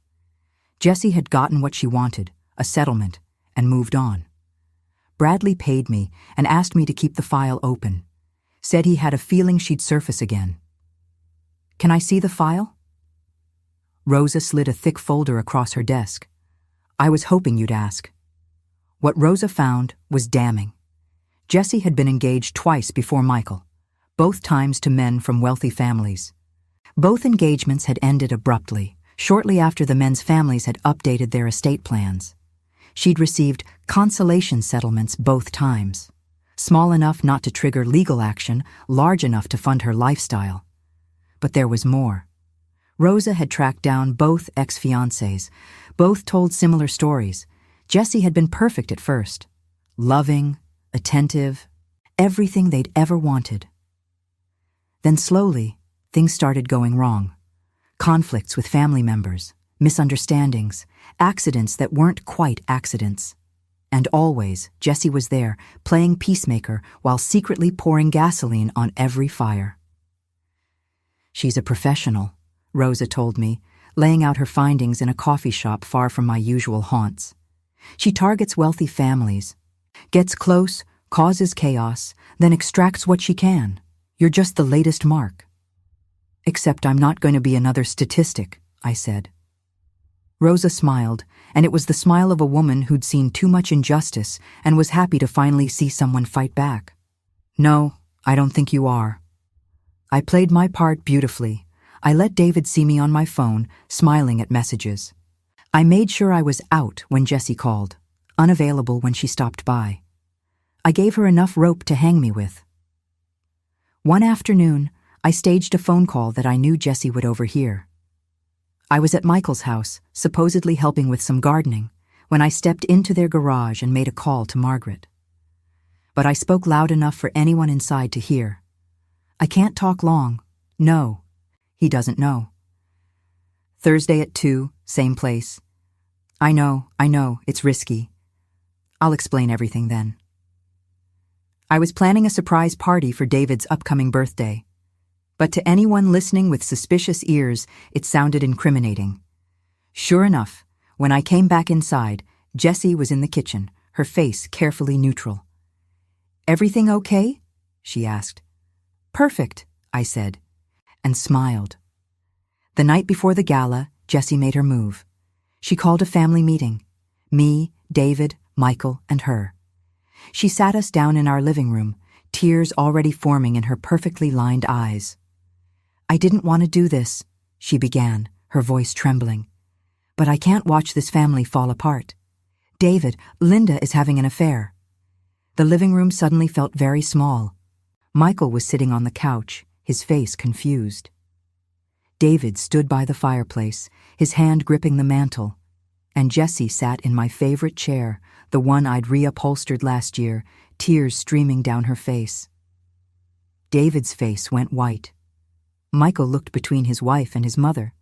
[SPEAKER 1] Jesse had gotten what she wanted, a settlement, and moved on. Bradley paid me and asked me to keep the file open. Said he had a feeling she'd surface again. "Can I see the file?" Rosa slid a thick folder across her desk. "I was hoping you'd ask." What Rosa found was damning. Jesse had been engaged twice before Michael, both times to men from wealthy families. Both engagements had ended abruptly, shortly after the men's families had updated their estate plans. She'd received consolation settlements both times, small enough not to trigger legal action, large enough to fund her lifestyle. But there was more. Rosa had tracked down both ex-fiancés. Both told similar stories. Jesse had been perfect at first. Loving, attentive, everything they'd ever wanted. Then slowly, things started going wrong. Conflicts with family members, misunderstandings, accidents that weren't quite accidents. And always, Jesse was there, playing peacemaker while secretly pouring gasoline on every fire. "She's a professional," Rosa told me, laying out her findings in a coffee shop far from my usual haunts. "She targets wealthy families, gets close, causes chaos, then extracts what she can. You're just the latest mark." "Except I'm not going to be another statistic," I said. Rosa smiled, and it was the smile of a woman who'd seen too much injustice and was happy to finally see someone fight back. No, I don't think you are. I played my part beautifully. I let David see me on my phone, smiling at messages. I made sure I was out when Jessie called, unavailable when she stopped by. I gave her enough rope to hang me with. One afternoon, I staged a phone call that I knew Jessie would overhear. I was at Michael's house, supposedly helping with some gardening, when I stepped into their garage and made a call to Margaret. But I spoke loud enough for anyone inside to hear. I can't talk long. No, he doesn't know. Thursday at 2, same place. I know, it's risky. I'll explain everything then. I was planning a surprise party for David's upcoming birthday. But to anyone listening with suspicious ears, it sounded incriminating. Sure enough, when I came back inside, Jessie was in the kitchen, her face carefully neutral. "Everything okay?" she asked. "Perfect," I said, and smiled. The night before the gala, Jessie made her move. She called a family meeting. Me, David, Michael, and her. She sat us down in our living room, tears already forming in her perfectly lined eyes. "I didn't want to do this," she began, her voice trembling. "But I can't watch this family fall apart. David, Linda is having an affair." The living room suddenly felt very small. Michael was sitting on the couch, his face confused. David stood by the fireplace, his hand gripping the mantel, and Jessie sat in my favorite chair, the one I'd reupholstered last year, tears streaming down her face. David's face went white. Michael looked between his wife and his mother,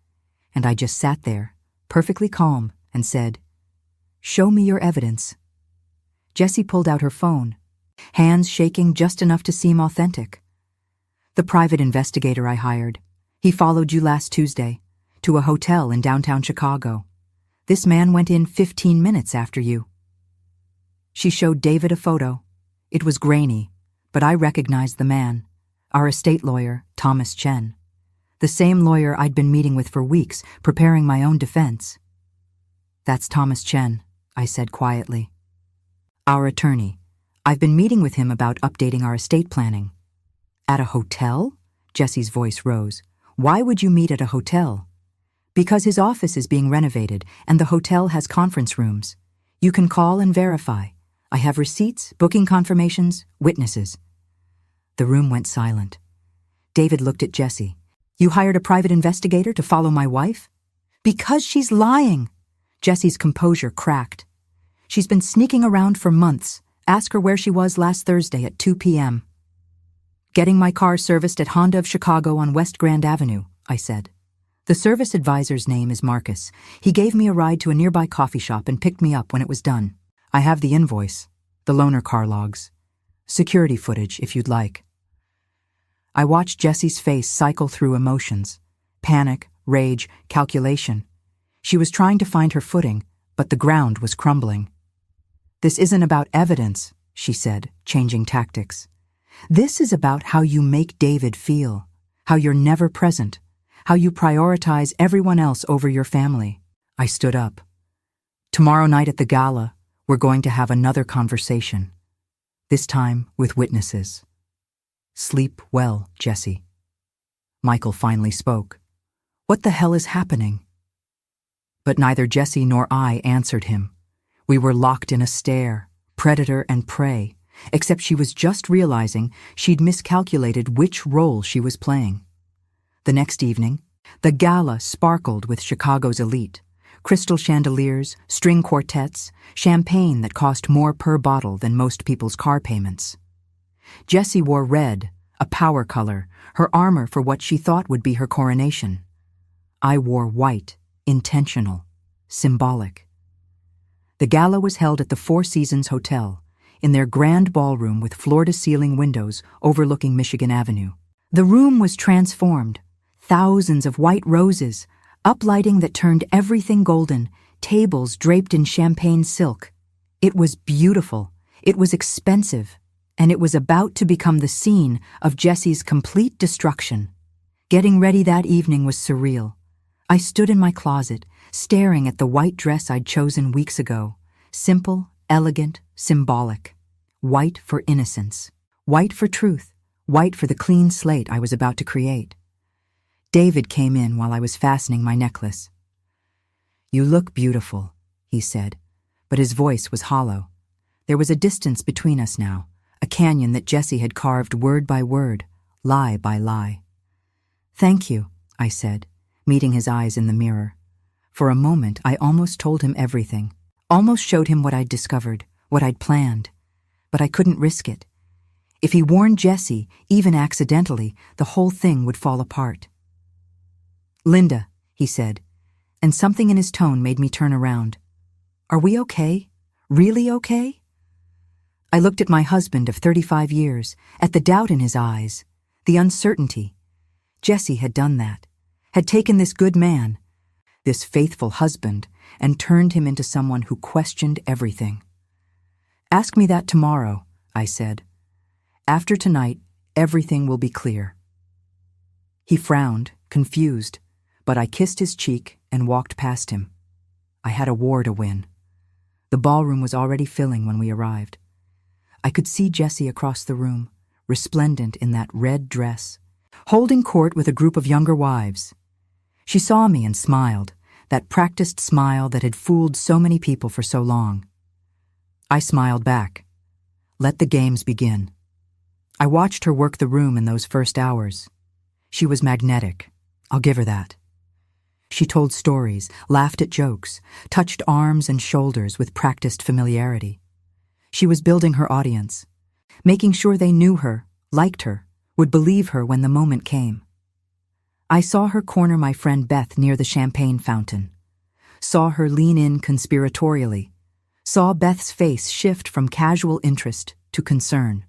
[SPEAKER 1] and I just sat there, perfectly calm, and said, "Show me your evidence." Jessie pulled out her phone, hands shaking just enough to seem authentic. "The private investigator I hired. He followed you last Tuesday, to a hotel in downtown Chicago. This man went in 15 minutes after you." She showed David a photo. It was grainy, but I recognized the man, our estate lawyer, Thomas Chen. The same lawyer I'd been meeting with for weeks, preparing my own defense. "That's Thomas Chen," I said quietly. "Our attorney. I've been meeting with him about updating our estate planning." "At a hotel?" Jessie's voice rose. "Why would you meet at a hotel?" "Because his office is being renovated, and the hotel has conference rooms. You can call and verify. I have receipts, booking confirmations, witnesses." The room went silent. David looked at Jessie. "You hired a private investigator to follow my wife?" "Because she's lying." Jessie's composure cracked. "She's been sneaking around for months. Ask her where she was last Thursday at 2 p.m. "Getting my car serviced at Honda of Chicago on West Grand Avenue," I said. "The service advisor's name is Marcus. He gave me a ride to a nearby coffee shop and picked me up when it was done. I have the invoice, the loaner car logs, security footage if you'd like." I watched Jessie's face cycle through emotions. Panic, rage, calculation. She was trying to find her footing, but the ground was crumbling. "This isn't about evidence," she said, changing tactics. "This is about how you make David feel, how you're never present, how you prioritize everyone else over your family." I stood up. "Tomorrow night at the gala, we're going to have another conversation. This time with witnesses. Sleep well, Jessie." Michael finally spoke. "What the hell is happening?" But neither Jessie nor I answered him. We were locked in a stare, predator and prey, except she was just realizing she'd miscalculated which role she was playing. The next evening, the gala sparkled with Chicago's elite. Crystal chandeliers, string quartets, champagne that cost more per bottle than most people's car payments. Jessie wore red, a power color, her armor for what she thought would be her coronation. I wore white, intentional, symbolic. The gala was held at the Four Seasons Hotel, in their grand ballroom with floor-to-ceiling windows overlooking Michigan Avenue. The room was transformed. Thousands of white roses, uplighting that turned everything golden, tables draped in champagne silk. It was beautiful, it was expensive, and it was about to become the scene of Jessie's complete destruction. Getting ready that evening was surreal. I stood in my closet, staring at the white dress I'd chosen weeks ago. Simple, elegant, symbolic. White for innocence. White for truth. White for the clean slate I was about to create. David came in while I was fastening my necklace. "You look beautiful," he said, but his voice was hollow. There was a distance between us now, a canyon that Jessie had carved word by word, lie by lie. "Thank you," I said, meeting his eyes in the mirror. For a moment, I almost told him everything, almost showed him what I'd discovered, what I'd planned. But I couldn't risk it. If he warned Jessie, even accidentally, the whole thing would fall apart. "Linda," he said, and something in his tone made me turn around. "Are we okay? Really okay?" I looked at my husband of 35 years, at the doubt in his eyes, the uncertainty. Jessie had done that, had taken this good man, this faithful husband, and turned him into someone who questioned everything. "Ask me that tomorrow," I said. "After tonight, everything will be clear." He frowned, confused, but I kissed his cheek and walked past him. I had a war to win. The ballroom was already filling when we arrived. I could see Jessie across the room, resplendent in that red dress, holding court with a group of younger wives. She saw me and smiled, that practiced smile that had fooled so many people for so long. I smiled back. Let the games begin. I watched her work the room in those first hours. She was magnetic. I'll give her that. She told stories, laughed at jokes, touched arms and shoulders with practiced familiarity. She was building her audience, making sure they knew her, liked her, would believe her when the moment came. I saw her corner my friend Beth near the champagne fountain, saw her lean in conspiratorially, saw Beth's face shift from casual interest to concern.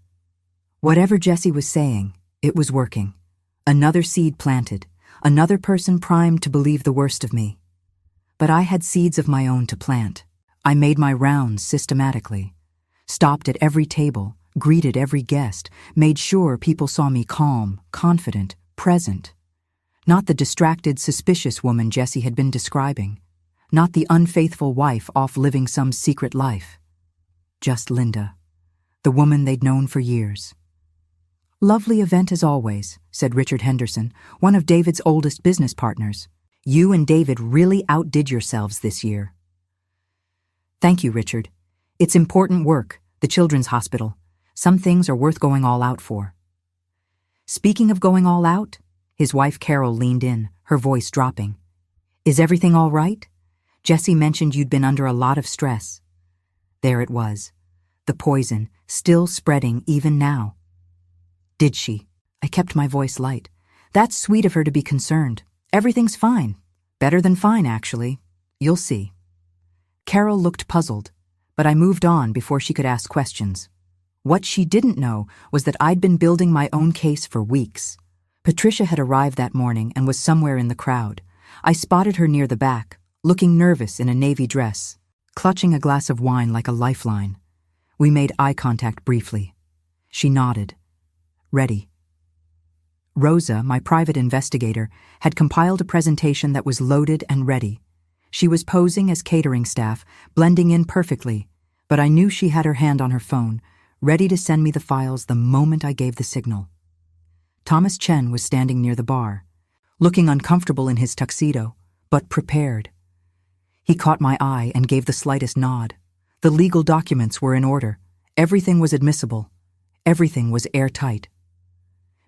[SPEAKER 1] Whatever Jessie was saying, it was working. Another seed planted, another person primed to believe the worst of me. But I had seeds of my own to plant. I made my rounds systematically, stopped at every table, greeted every guest, made sure people saw me calm, confident, present. Not the distracted, suspicious woman Jessie had been describing. Not the unfaithful wife off living some secret life. Just Linda, the woman they'd known for years. "Lovely event as always," said Richard Henderson, one of David's oldest business partners. "You and David really outdid yourselves this year." "Thank you, Richard. It's important work, the children's hospital. Some things are worth going all out for." "Speaking of going all out," his wife Carol leaned in, her voice dropping. "Is everything all right? Jessie mentioned you'd been under a lot of stress." There it was, the poison, still spreading even now. "Did she?" I kept my voice light. "That's sweet of her to be concerned. Everything's fine. Better than fine, actually. You'll see." Carol looked puzzled, but I moved on before she could ask questions. What she didn't know was that I'd been building my own case for weeks. Patricia had arrived that morning and was somewhere in the crowd. I spotted her near the back, looking nervous in a navy dress, clutching a glass of wine like a lifeline. We made eye contact briefly. She nodded. Ready. Rosa, my private investigator, had compiled a presentation that was loaded and ready. She was posing as catering staff, blending in perfectly, but I knew she had her hand on her phone, ready to send me the files the moment I gave the signal. Thomas Chen was standing near the bar, looking uncomfortable in his tuxedo, but prepared. He caught my eye and gave the slightest nod. The legal documents were in order. Everything was admissible. Everything was airtight.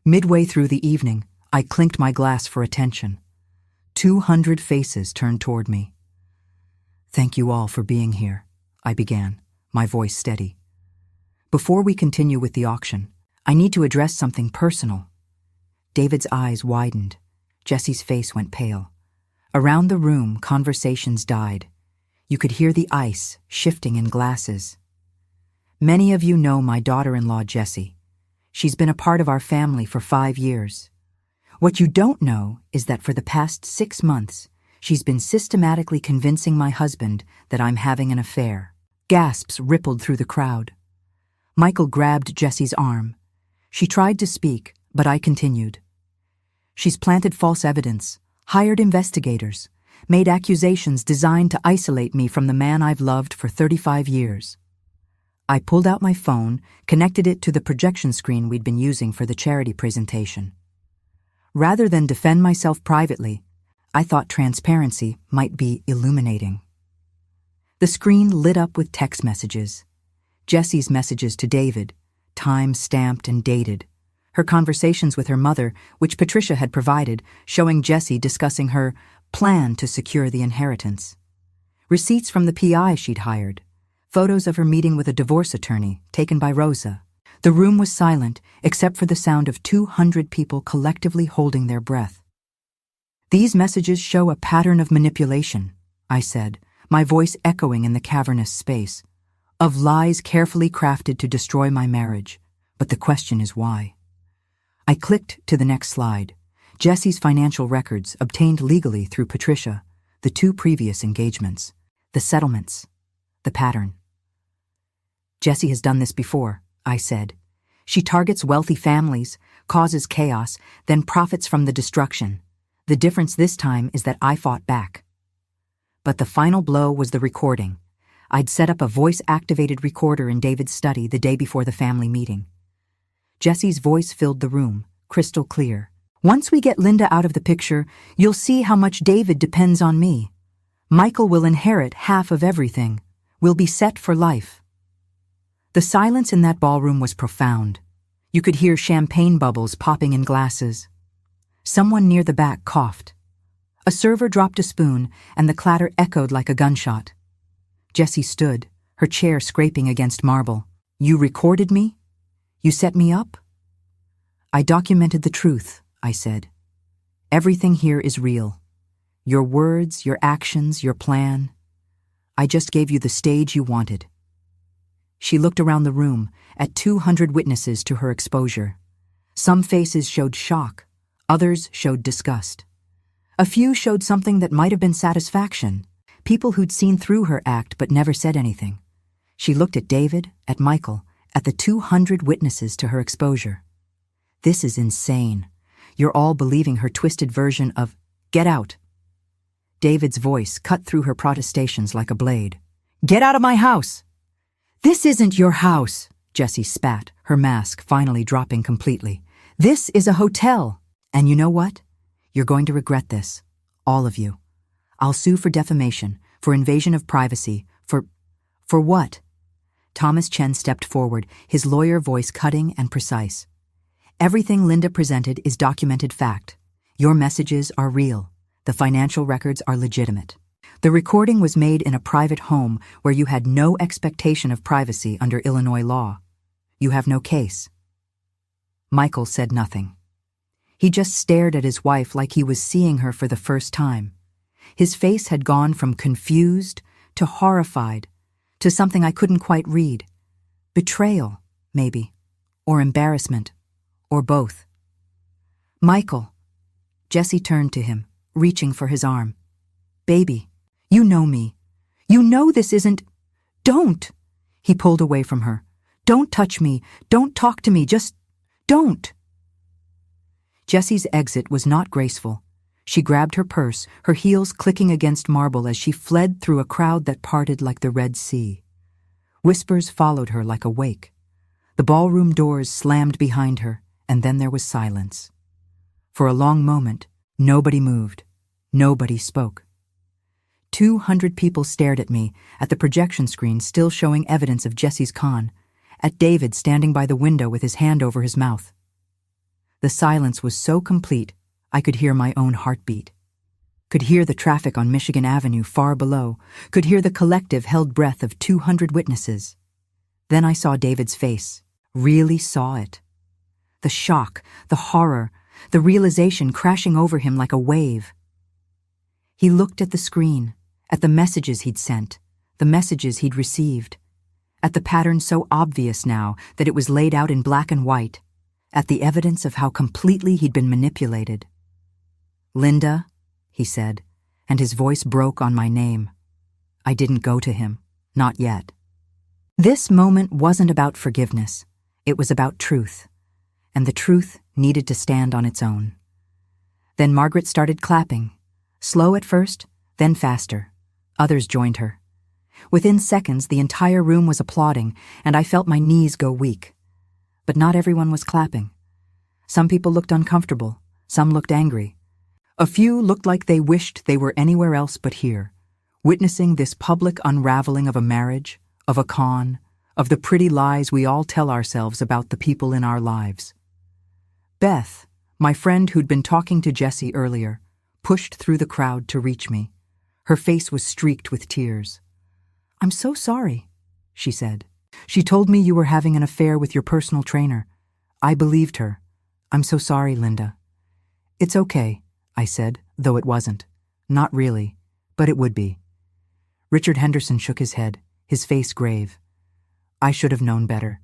[SPEAKER 1] Midway through the evening, I clinked my glass for attention. 200 faces turned toward me. "Thank you all for being here," I began, my voice steady. "Before we continue with the auction, I need to address something personal." David's eyes widened. Jessie's face went pale. Around the room, conversations died. You could hear the ice shifting in glasses. "Many of you know my daughter-in-law, Jessie. She's been a part of our family for 5 years. What you don't know is that for the past 6 months, she's been systematically convincing my husband that I'm having an affair." Gasps rippled through the crowd. Michael grabbed Jessie's arm. She tried to speak, but I continued. "She's planted false evidence, hired investigators, made accusations designed to isolate me from the man I've loved for 35 years. I pulled out my phone, connected it to the projection screen we'd been using for the charity presentation. Rather than defend myself privately, I thought transparency might be illuminating. The screen lit up with text messages. Jessie's messages to David, time-stamped and dated. Her conversations with her mother, which Patricia had provided, showing Jessie discussing her plan to secure the inheritance. Receipts from the PI she'd hired. Photos of her meeting with a divorce attorney, taken by Rosa. The room was silent, except for the sound of 200 people collectively holding their breath. "These messages show a pattern of manipulation," I said, my voice echoing in the cavernous space, "of lies carefully crafted to destroy my marriage. But the question is why?" I clicked to the next slide. Jessie's financial records, obtained legally through Patricia, the 2 previous engagements, the settlements, the pattern. "Jessie has done this before," I said. "She targets wealthy families, causes chaos, then profits from the destruction. The difference this time is that I fought back." But the final blow was the recording. I'd set up a voice-activated recorder in David's study the day before the family meeting. Jessie's voice filled the room, crystal clear. "Once we get Linda out of the picture, you'll see how much David depends on me. Michael will inherit half of everything. We'll be set for life." The silence in that ballroom was profound. You could hear champagne bubbles popping in glasses. Someone near the back coughed. A server dropped a spoon, and the clatter echoed like a gunshot. Jessie stood, her chair scraping against marble. "You recorded me? You set me up?" "I documented the truth," I said. "Everything here is real. Your words, your actions, your plan. I just gave you the stage you wanted." She looked around the room, at 200 witnesses to her exposure. Some faces showed shock, others showed disgust. A few showed something that might have been satisfaction, people who'd seen through her act but never said anything. She looked at David, at Michael, at the 200 witnesses to her exposure. "This is insane. You're all believing her twisted version of, 'Get out.'" David's voice cut through her protestations like a blade. "Get out of my house!" "This isn't your house," Jessie spat, her mask finally dropping completely. "This is a hotel. And you know what? You're going to regret this. All of you. I'll sue for defamation, for invasion of privacy, for what?" Thomas Chen stepped forward, his lawyer voice cutting and precise. "Everything Linda presented is documented fact. Your messages are real. The financial records are legitimate. The recording was made in a private home where you had no expectation of privacy under Illinois law. You have no case." Michael said nothing. He just stared at his wife like he was seeing her for the first time. His face had gone from confused to horrified to something I couldn't quite read. Betrayal, maybe, or embarrassment, or both. "Michael." Jessie turned to him, reaching for his arm. "Baby, you know me. You know this isn't—" "Don't!" He pulled away from her. "Don't touch me. Don't talk to me. Just don't." Jessie's exit was not graceful. She grabbed her purse, her heels clicking against marble as she fled through a crowd that parted like the Red Sea. Whispers followed her like a wake. The ballroom doors slammed behind her, and then there was silence. For a long moment, nobody moved. Nobody spoke. 200 people stared at me, at the projection screen still showing evidence of Jessie's con, at David standing by the window with his hand over his mouth. The silence was so complete, I could hear my own heartbeat. Could hear the traffic on Michigan Avenue far below, could hear the collective held breath of 200 witnesses. Then I saw David's face, really saw it. The shock, the horror, the realization crashing over him like a wave. He looked at the screen, at the messages he'd sent, the messages he'd received, at the pattern so obvious now that it was laid out in black and white, at the evidence of how completely he'd been manipulated. "Linda," he said, and his voice broke on my name. I didn't go to him, not yet. This moment wasn't about forgiveness. It was about truth, and the truth needed to stand on its own. Then Margaret started clapping, slow at first, Then faster. Others joined her. Within seconds, the entire room was applauding, and I felt my knees go weak. But not everyone was clapping. Some people looked uncomfortable. Some looked angry. A few looked like they wished they were anywhere else but here, witnessing this public unraveling of a marriage, of a con, of the pretty lies we all tell ourselves about the people in our lives. Beth, my friend who'd been talking to Jesse earlier, pushed through the crowd to reach me. Her face was streaked with tears. "I'm so sorry," she said. "She told me you were having an affair with your personal trainer. I believed her. I'm so sorry, Linda." "It's okay," I said, though it wasn't. Not really, but it would be. Richard Henderson shook his head, his face grave. "I should have known better.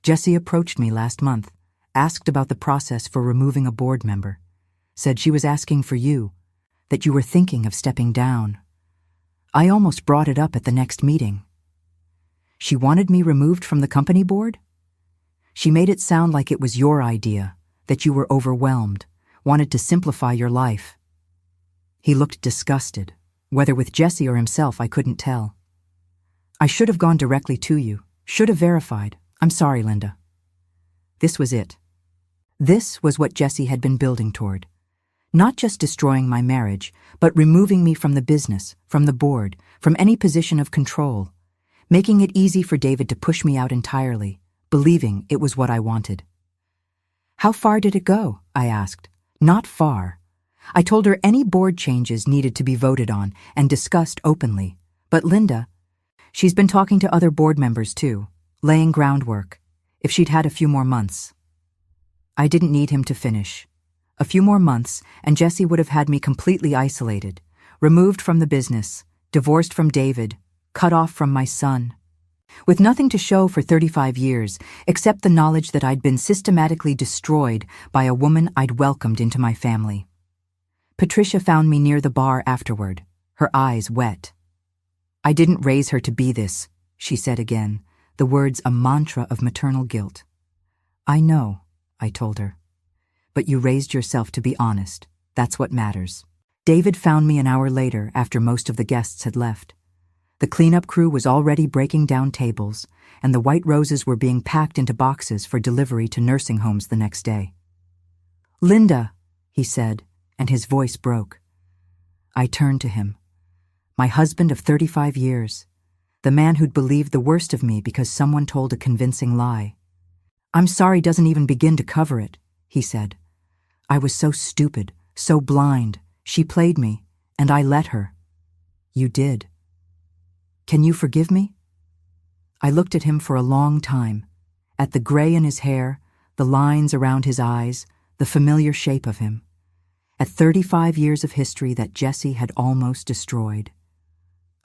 [SPEAKER 1] Jessie approached me last month, asked about the process for removing a board member, said she was asking for you, that you were thinking of stepping down. I almost brought it up at the next meeting." "She wanted me removed from the company board?" "She made it sound like it was your idea, that you were overwhelmed, wanted to simplify your life." He looked disgusted. Whether with Jessie or himself, I couldn't tell. "I should have gone directly to you, should have verified. I'm sorry, Linda." This was it. This was what Jessie had been building toward. Not just destroying my marriage, but removing me from the business, from the board, from any position of control, making it easy for David to push me out entirely, believing it was what I wanted. "How far did it go?" I asked. "Not far." I told her any board changes needed to be voted on and discussed openly. But Linda, she's been talking to other board members too, laying groundwork, if she'd had a few more months. I didn't need him to finish. A few more months, and Jessie would have had me completely isolated, removed from the business, divorced from David, cut off from my son. With nothing to show for 35 years, except the knowledge that I'd been systematically destroyed by a woman I'd welcomed into my family. Patricia found me near the bar afterward, her eyes wet. "I didn't raise her to be this," she said again, the words a mantra of maternal guilt. "I know," I told her. "But you raised yourself to be honest. That's what matters." David found me an hour later after most of the guests had left. The cleanup crew was already breaking down tables, and the white roses were being packed into boxes for delivery to nursing homes the next day. "Linda," he said, and his voice broke. I turned to him. My husband of 35 years, the man who'd believed the worst of me because someone told a convincing lie. "I'm sorry doesn't even begin to cover it," he said. "I was so stupid, so blind. She played me, and I let her." "You did. Can you forgive me?" I looked at him for a long time, at the gray in his hair, the lines around his eyes, the familiar shape of him, at 35 years of history that Jessie had almost destroyed.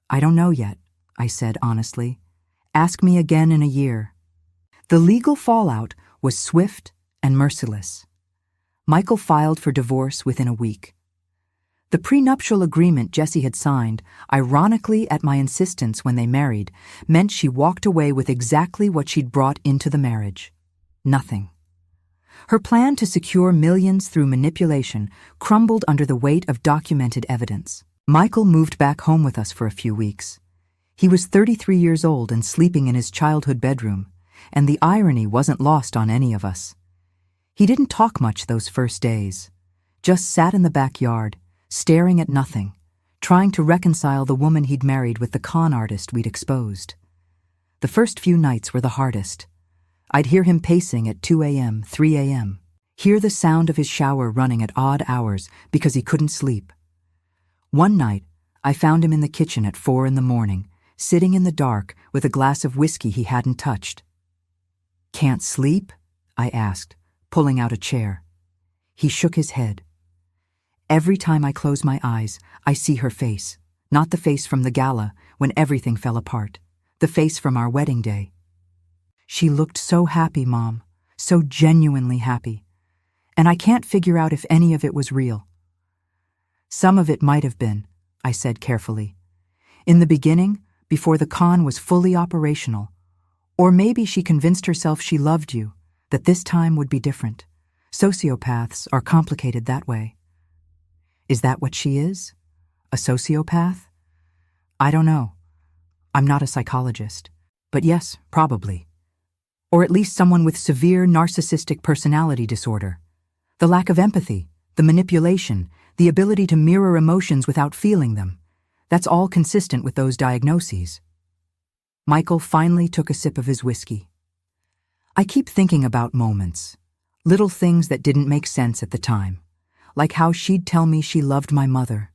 [SPEAKER 1] "I don't know yet," I said honestly. "Ask me again in a year." The legal fallout was swift and merciless. Michael filed for divorce within a week. The prenuptial agreement Jessie had signed, ironically at my insistence when they married, meant she walked away with exactly what she'd brought into the marriage: nothing. Her plan to secure millions through manipulation crumbled under the weight of documented evidence. Michael moved back home with us for a few weeks. He was 33 years old and sleeping in his childhood bedroom, and the irony wasn't lost on any of us. He didn't talk much those first days, just sat in the backyard, staring at nothing, trying to reconcile the woman he'd married with the con artist we'd exposed. The first few nights were the hardest. I'd hear him pacing at 2 a.m., 3 a.m., hear the sound of his shower running at odd hours because he couldn't sleep. One night, I found him in the kitchen at 4 a.m, sitting in the dark with a glass of whiskey he hadn't touched. "Can't sleep?" I asked, pulling out a chair. He shook his head. "Every time I close my eyes, I see her face, not the face from the gala when everything fell apart, the face from our wedding day. She looked so happy, Mom, so genuinely happy. And I can't figure out if any of it was real." "Some of it might have been," I said carefully. "In the beginning, before the con was fully operational. Or maybe she convinced herself she loved you, that this time would be different. Sociopaths are complicated that way." "Is that what she is? A sociopath? I don't know. I'm not a psychologist. But yes, probably. Or at least someone with severe narcissistic personality disorder. The lack of empathy, the manipulation, the ability to mirror emotions without feeling them. That's all consistent with those diagnoses. Michael finally took a sip of his whiskey. I keep thinking about moments, little things that didn't make sense at the time, like how she'd tell me she loved my mother,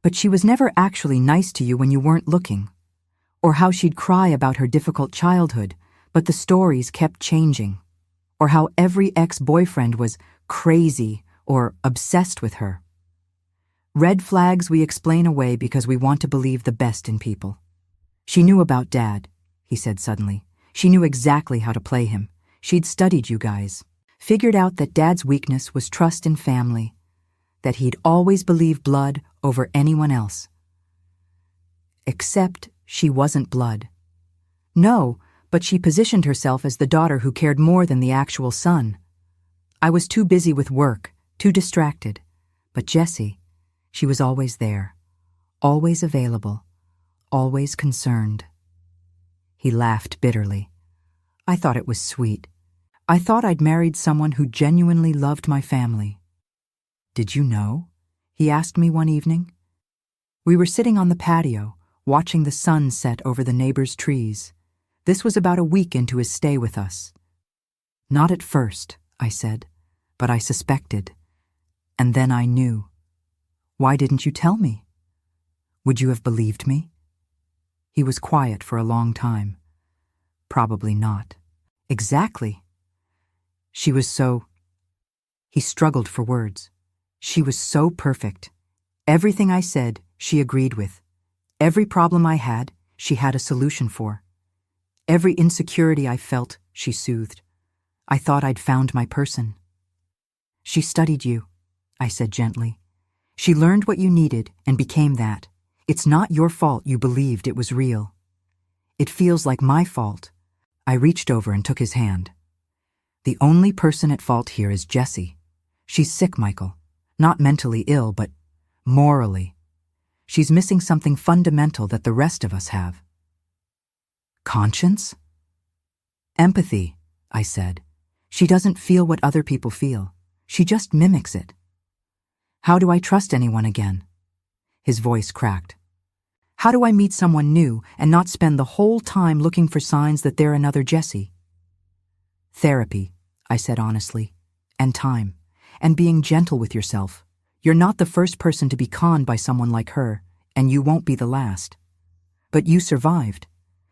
[SPEAKER 1] but she was never actually nice to you when you weren't looking, or how she'd cry about her difficult childhood, but the stories kept changing, or how every ex-boyfriend was crazy or obsessed with her. Red flags we explain away because we want to believe the best in people. She knew about Dad, he said suddenly. She knew exactly how to play him. She'd studied you guys, figured out that Dad's weakness was trust in family, that he'd always believe blood over anyone else. Except she wasn't blood. No, but she positioned herself as the daughter who cared more than the actual son. I was too busy with work, too distracted. But Jessie, she was always there, always available, always concerned. He laughed bitterly. I thought it was sweet. I thought I'd married someone who genuinely loved my family. Did you know? He asked me one evening. We were sitting on the patio, watching the sun set over the neighbor's trees. This was about a week into his stay with us. Not at first, I said, but I suspected. And then I knew. Why didn't you tell me? Would you have believed me? He was quiet for a long time. Probably not. Exactly. She was so... He struggled for words. She was so perfect. Everything I said, she agreed with. Every problem I had, she had a solution for. Every insecurity I felt, she soothed. I thought I'd found my person. She studied you, I said gently. She learned what you needed and became that. It's not your fault you believed it was real. It feels like my fault. I reached over and took his hand. The only person at fault here is Jessie. She's sick, Michael. Not mentally ill, but morally. She's missing something fundamental that the rest of us have. Conscience? Empathy, I said. She doesn't feel what other people feel. She just mimics it. How do I trust anyone again? His voice cracked. How do I meet someone new and not spend the whole time looking for signs that they're another Jessie? Therapy, I said honestly, and time, and being gentle with yourself. You're not the first person to be conned by someone like her, and you won't be the last. But you survived.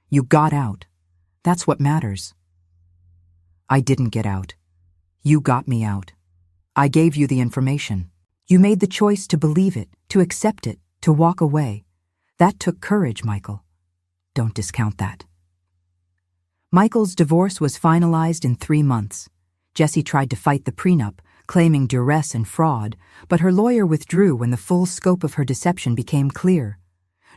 [SPEAKER 1] You got out. That's what matters. I didn't get out. You got me out. I gave you the information. You made the choice to believe it, to accept it, to walk away. That took courage, Michael. Don't discount that. Michael's divorce was finalized in 3 months. Jessie tried to fight the prenup, claiming duress and fraud, but her lawyer withdrew when the full scope of her deception became clear.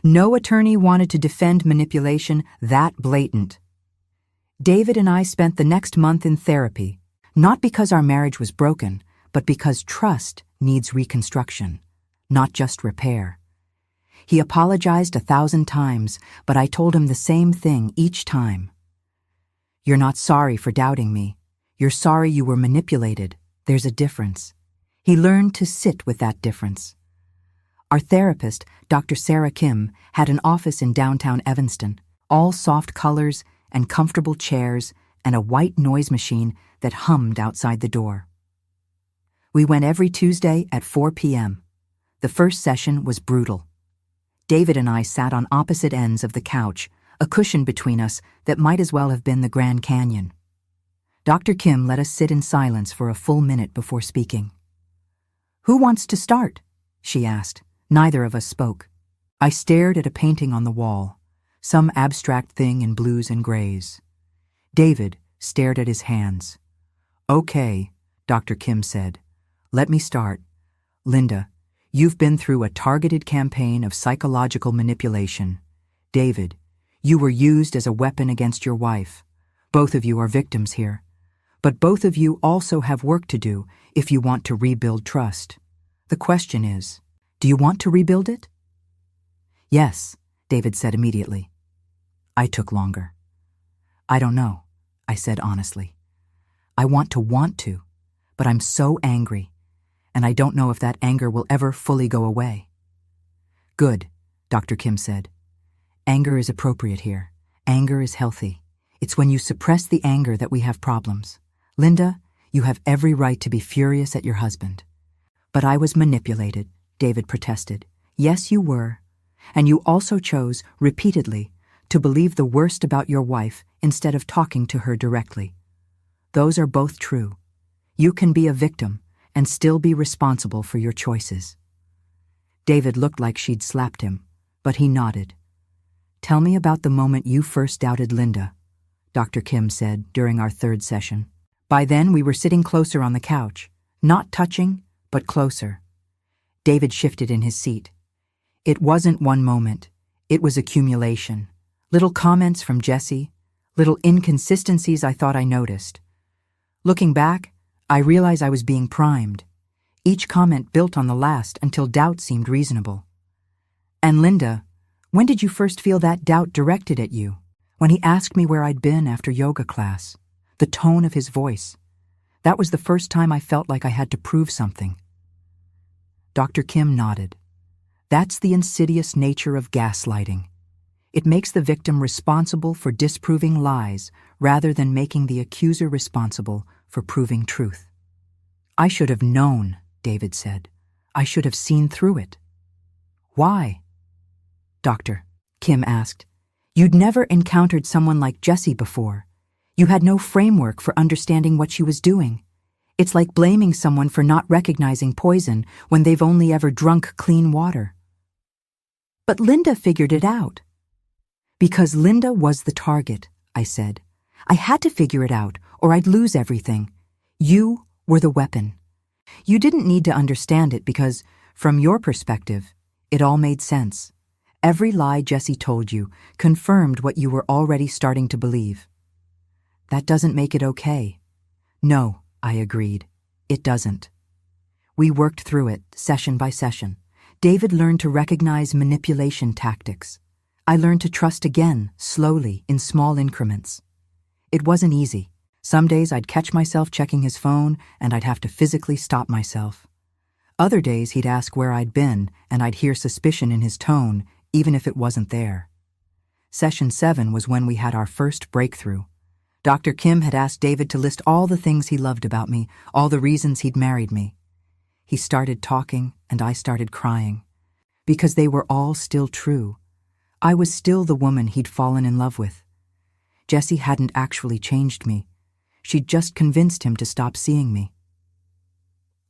[SPEAKER 1] No attorney wanted to defend manipulation that blatant. David and I spent the next month in therapy, not because our marriage was broken, but because trust needs reconstruction, not just repair. He apologized 1,000 times, but I told him the same thing each time. You're not sorry for doubting me. You're sorry you were manipulated. There's a difference. He learned to sit with that difference. Our therapist, Dr. Sarah Kim, had an office in downtown Evanston, all soft colors and comfortable chairs and a white noise machine that hummed outside the door. We went every Tuesday at 4 p.m. The first session was brutal. David and I sat on opposite ends of the couch, a cushion between us that might as well have been the Grand Canyon. Dr. Kim let us sit in silence for a full minute before speaking. "Who wants to start?" she asked. Neither of us spoke. I stared at a painting on the wall, some abstract thing in blues and grays. David stared at his hands. "Okay," Dr. Kim said. "Let me start. Linda, you've been through a targeted campaign of psychological manipulation. David, you were used as a weapon against your wife. Both of you are victims here. But both of you also have work to do if you want to rebuild trust. The question is, do you want to rebuild it? Yes, David said immediately. I took longer. I don't know, I said honestly. I want to, but I'm so angry, and I don't know if that anger will ever fully go away. Good, Dr. Kim said. Anger is appropriate here. Anger is healthy. It's when you suppress the anger that we have problems. Linda, you have every right to be furious at your husband. But I was manipulated, David protested. Yes, you were. And you also chose, repeatedly, to believe the worst about your wife instead of talking to her directly. Those are both true. You can be a victim and still be responsible for your choices. David looked like she'd slapped him, but he nodded. Tell me about the moment you first doubted Linda, Dr. Kim said during our third session. By then we were sitting closer on the couch, not touching, but closer. David shifted in his seat. It wasn't one moment. It was accumulation. Little comments from Jesse, little inconsistencies I thought I noticed. Looking back, I realized I was being primed. Each comment built on the last until doubt seemed reasonable. And Linda, when did you first feel that doubt directed at you? When he asked me where I'd been after yoga class. The tone of his voice. That was the first time I felt like I had to prove something. Dr. Kim nodded. That's the insidious nature of gaslighting. It makes the victim responsible for disproving lies rather than making the accuser responsible for proving truth. I should have known, David said. I should have seen through it. Why? Dr. Kim asked. You'd never encountered someone like Jessie before. You had no framework for understanding what she was doing. It's like blaming someone for not recognizing poison when they've only ever drunk clean water. But Linda figured it out. Because Linda was the target, I said. I had to figure it out, or I'd lose everything. You were the weapon. You didn't need to understand it because, from your perspective, it all made sense. Every lie Jessie told you confirmed what you were already starting to believe. That doesn't make it okay. No, I agreed. It doesn't. We worked through it, session by session. David learned to recognize manipulation tactics. I learned to trust again, slowly, in small increments. It wasn't easy. Some days I'd catch myself checking his phone, and I'd have to physically stop myself. Other days he'd ask where I'd been, and I'd hear suspicion in his tone, even if it wasn't there. Session 7 was when we had our first breakthrough. Dr. Kim had asked David to list all the things he loved about me, all the reasons he'd married me. He started talking, and I started crying. Because they were all still true. I was still the woman he'd fallen in love with. Jessie hadn't actually changed me. She'd just convinced him to stop seeing me.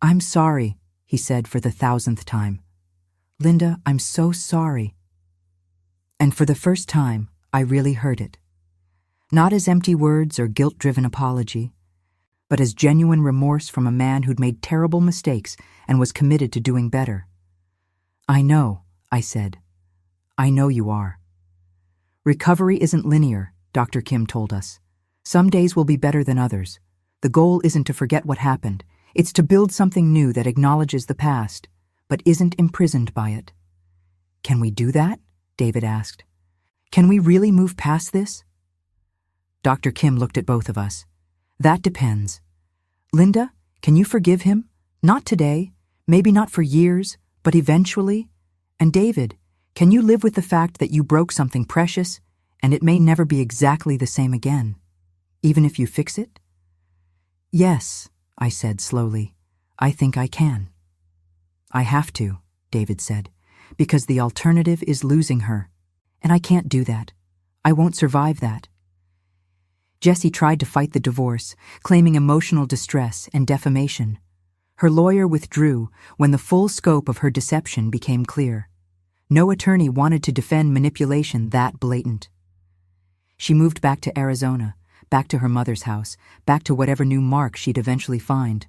[SPEAKER 1] I'm sorry, he said for the 1,000th time. Linda, I'm so sorry. And for the first time, I really heard it. Not as empty words or guilt-driven apology, but as genuine remorse from a man who'd made terrible mistakes and was committed to doing better. I know, I said. I know you are. Recovery isn't linear, Dr. Kim told us. Some days will be better than others. The goal isn't to forget what happened. It's to build something new that acknowledges the past, but isn't imprisoned by it. Can we do that? David asked. Can we really move past this? Dr. Kim looked at both of us. That depends. Linda, can you forgive him? Not today, maybe not for years, but eventually. And David, can you live with the fact that you broke something precious and it may never be exactly the same again, even if you fix it? Yes, I said slowly. I think I can. I have to, David said, because the alternative is losing her. And I can't do that. I won't survive that. Jessie tried to fight the divorce, claiming emotional distress and defamation. Her lawyer withdrew when the full scope of her deception became clear. No attorney wanted to defend manipulation that blatant. She moved back to Arizona, back to her mother's house, back to whatever new mark she'd eventually find.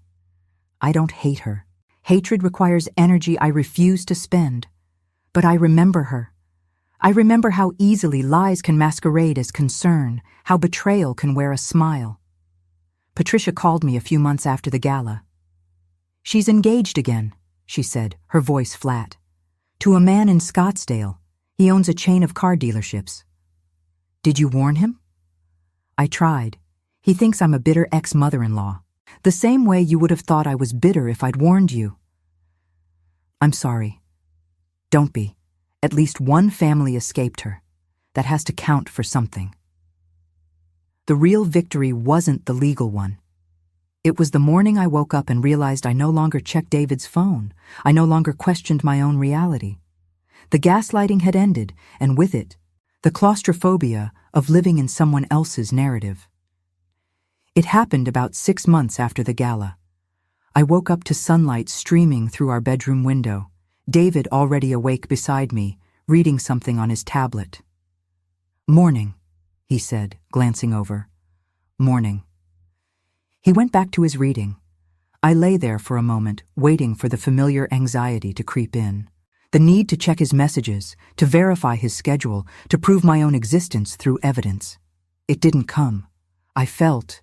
[SPEAKER 1] I don't hate her. Hatred requires energy I refuse to spend. But I remember her. I remember how easily lies can masquerade as concern, how betrayal can wear a smile. Patricia called me a few months after the gala. She's engaged again, she said, her voice flat. To a man in Scottsdale. He owns a chain of car dealerships. Did you warn him? I tried. He thinks I'm a bitter ex-mother-in-law. The same way you would have thought I was bitter if I'd warned you. I'm sorry. Don't be. At least one family escaped her. That has to count for something. The real victory wasn't the legal one. It was the morning I woke up and realized I no longer checked David's phone. I no longer questioned my own reality. The gaslighting had ended, and with it, the claustrophobia of living in someone else's narrative. It happened about 6 months after the gala. I woke up to sunlight streaming through our bedroom window, David already awake beside me, reading something on his tablet. "Morning," he said, glancing over. "Morning." He went back to his reading. I lay there for a moment, waiting for the familiar anxiety to creep in. The need to check his messages, to verify his schedule, to prove my own existence through evidence. It didn't come. I felt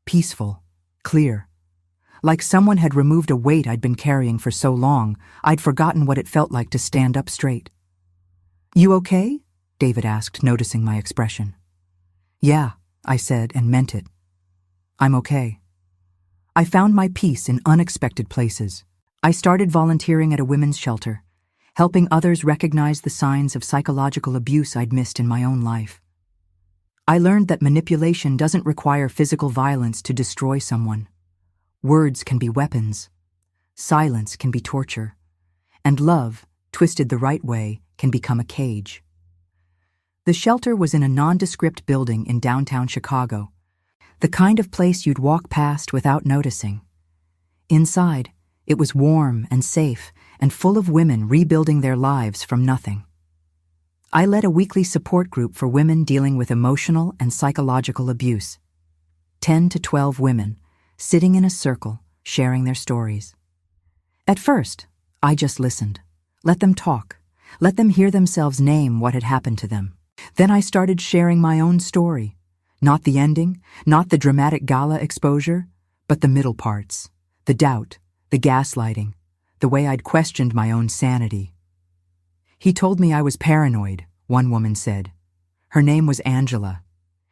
[SPEAKER 1] peaceful, clear. Like someone had removed a weight I'd been carrying for so long, I'd forgotten what it felt like to stand up straight. "You okay?" David asked, noticing my expression. "Yeah," I said, and meant it. "I'm okay." I found my peace in unexpected places. I started volunteering at a women's shelter, helping others recognize the signs of psychological abuse I'd missed in my own life. I learned that manipulation doesn't require physical violence to destroy someone. Words can be weapons. Silence can be torture. And love, twisted the right way, can become a cage. The shelter was in a nondescript building in downtown Chicago, the kind of place you'd walk past without noticing. Inside, it was warm and safe and full of women rebuilding their lives from nothing. I led a weekly support group for women dealing with emotional and psychological abuse. 10 to 12 women, sitting in a circle, sharing their stories. At first, I just listened. Let them talk. Let them hear themselves name what had happened to them. Then I started sharing my own story. Not the ending, not the dramatic gala exposure, but the middle parts, the doubt, the gaslighting, the way I'd questioned my own sanity. "He told me I was paranoid," one woman said. Her name was Angela.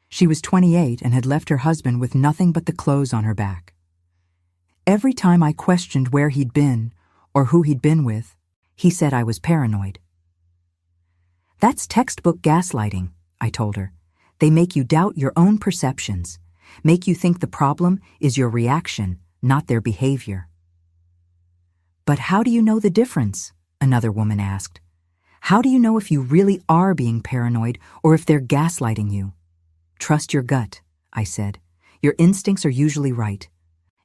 [SPEAKER 1] She was 28 and had left her husband with nothing but the clothes on her back. Every time I questioned where he'd been or who he'd been with, he said I was paranoid. "That's textbook gaslighting," I told her. "They make you doubt your own perceptions, make you think the problem is your reaction, not their behavior." "But how do you know the difference?" another woman asked. "How do you know if you really are being paranoid or if they're gaslighting you?" "Trust your gut," I said. "Your instincts are usually right.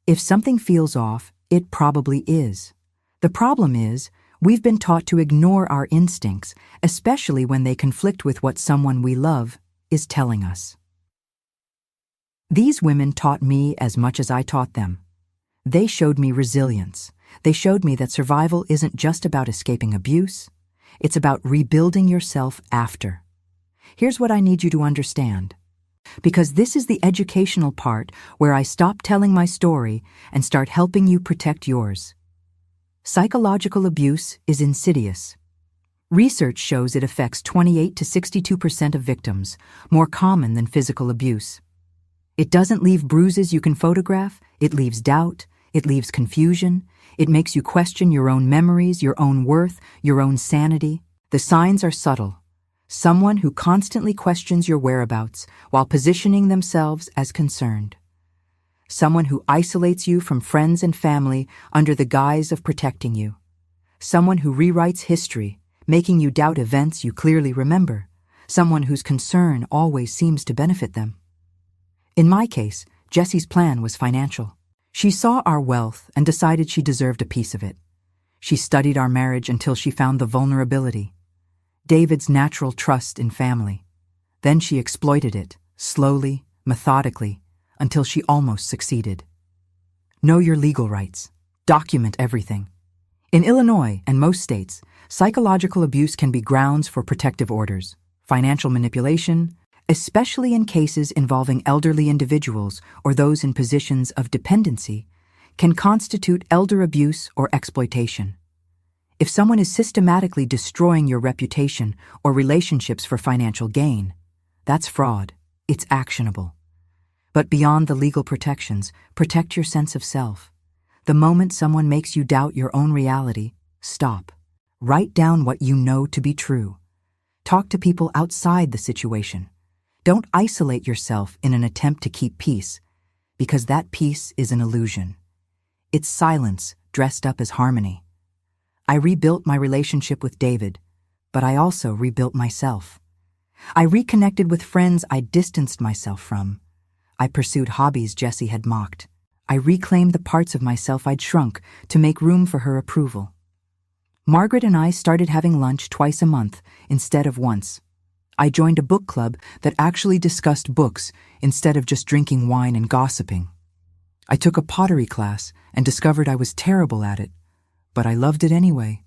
[SPEAKER 1] If something feels off, it probably is. The problem is, we've been taught to ignore our instincts, especially when they conflict with what someone we love is telling us." These women taught me as much as I taught them. They showed me resilience. They showed me that survival isn't just about escaping abuse. It's about rebuilding yourself after. Here's what I need you to understand. Because this is the educational part where I stop telling my story and start helping you protect yours. Psychological abuse is insidious. Research shows it affects 28 to 62% of victims, more common than physical abuse. It doesn't leave bruises you can photograph, it leaves doubt, it leaves confusion, it makes you question your own memories, your own worth, your own sanity. The signs are subtle. Someone who constantly questions your whereabouts while positioning themselves as concerned. Someone who isolates you from friends and family under the guise of protecting you. Someone who rewrites history, making you doubt events you clearly remember. Someone whose concern always seems to benefit them. In my case, Jessie's plan was financial. She saw our wealth and decided she deserved a piece of it. She studied our marriage until she found the vulnerability, David's natural trust in family. Then she exploited it, slowly, methodically, until she almost succeeded. Know your legal rights. Document everything. In Illinois and most states, psychological abuse can be grounds for protective orders, financial manipulation, especially in cases involving elderly individuals or those in positions of dependency, can constitute elder abuse or exploitation. If someone is systematically destroying your reputation or relationships for financial gain, that's fraud. It's actionable. But beyond the legal protections, protect your sense of self. The moment someone makes you doubt your own reality, stop. Write down what you know to be true. Talk to people outside the situation. Don't isolate yourself in an attempt to keep peace, because that peace is an illusion. It's silence dressed up as harmony. I rebuilt my relationship with David, but I also rebuilt myself. I reconnected with friends I distanced myself from. I pursued hobbies Jessie had mocked. I reclaimed the parts of myself I'd shrunk to make room for her approval. Margaret and I started having lunch twice a month instead of once. I joined a book club that actually discussed books instead of just drinking wine and gossiping. I took a pottery class and discovered I was terrible at it, but I loved it anyway.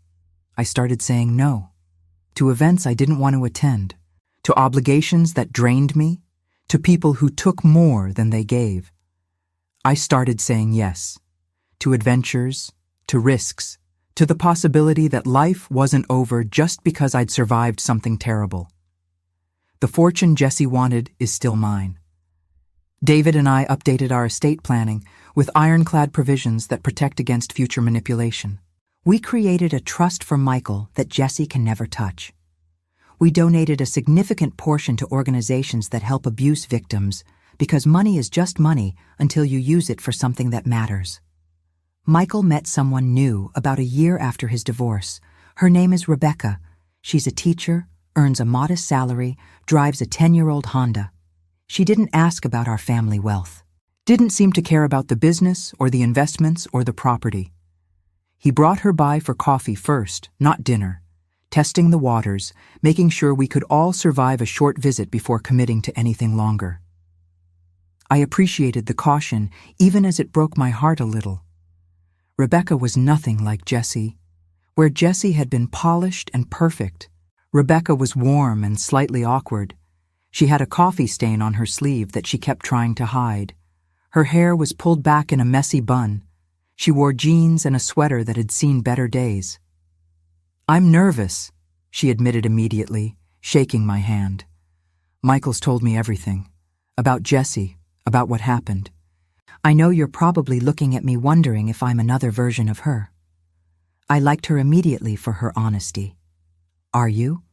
[SPEAKER 1] I started saying no to events I didn't want to attend, to obligations that drained me, to people who took more than they gave. I started saying yes to adventures, to risks, to the possibility that life wasn't over just because I'd survived something terrible. The fortune Jessie wanted is still mine. David and I updated our estate planning with ironclad provisions that protect against future manipulation. We created a trust for Michael that Jessie can never touch. We donated a significant portion to organizations that help abuse victims because money is just money until you use it for something that matters. Michael met someone new about a year after his divorce. Her name is Rebecca. She's a teacher, earns a modest salary, drives a 10-year-old Honda. She didn't ask about our family wealth, didn't seem to care about the business or the investments or the property. He brought her by for coffee first, not dinner, testing the waters, making sure we could all survive a short visit before committing to anything longer. I appreciated the caution, even as it broke my heart a little. Rebecca was nothing like Jessie. Where Jessie had been polished and perfect, Rebecca was warm and slightly awkward. She had a coffee stain on her sleeve that she kept trying to hide. Her hair was pulled back in a messy bun. She wore jeans and a sweater that had seen better days. "I'm nervous," she admitted immediately, shaking my hand. "Michael's told me everything. About Jessie, about what happened. I know you're probably looking at me wondering if I'm another version of her." I liked her immediately for her honesty. "Are you?"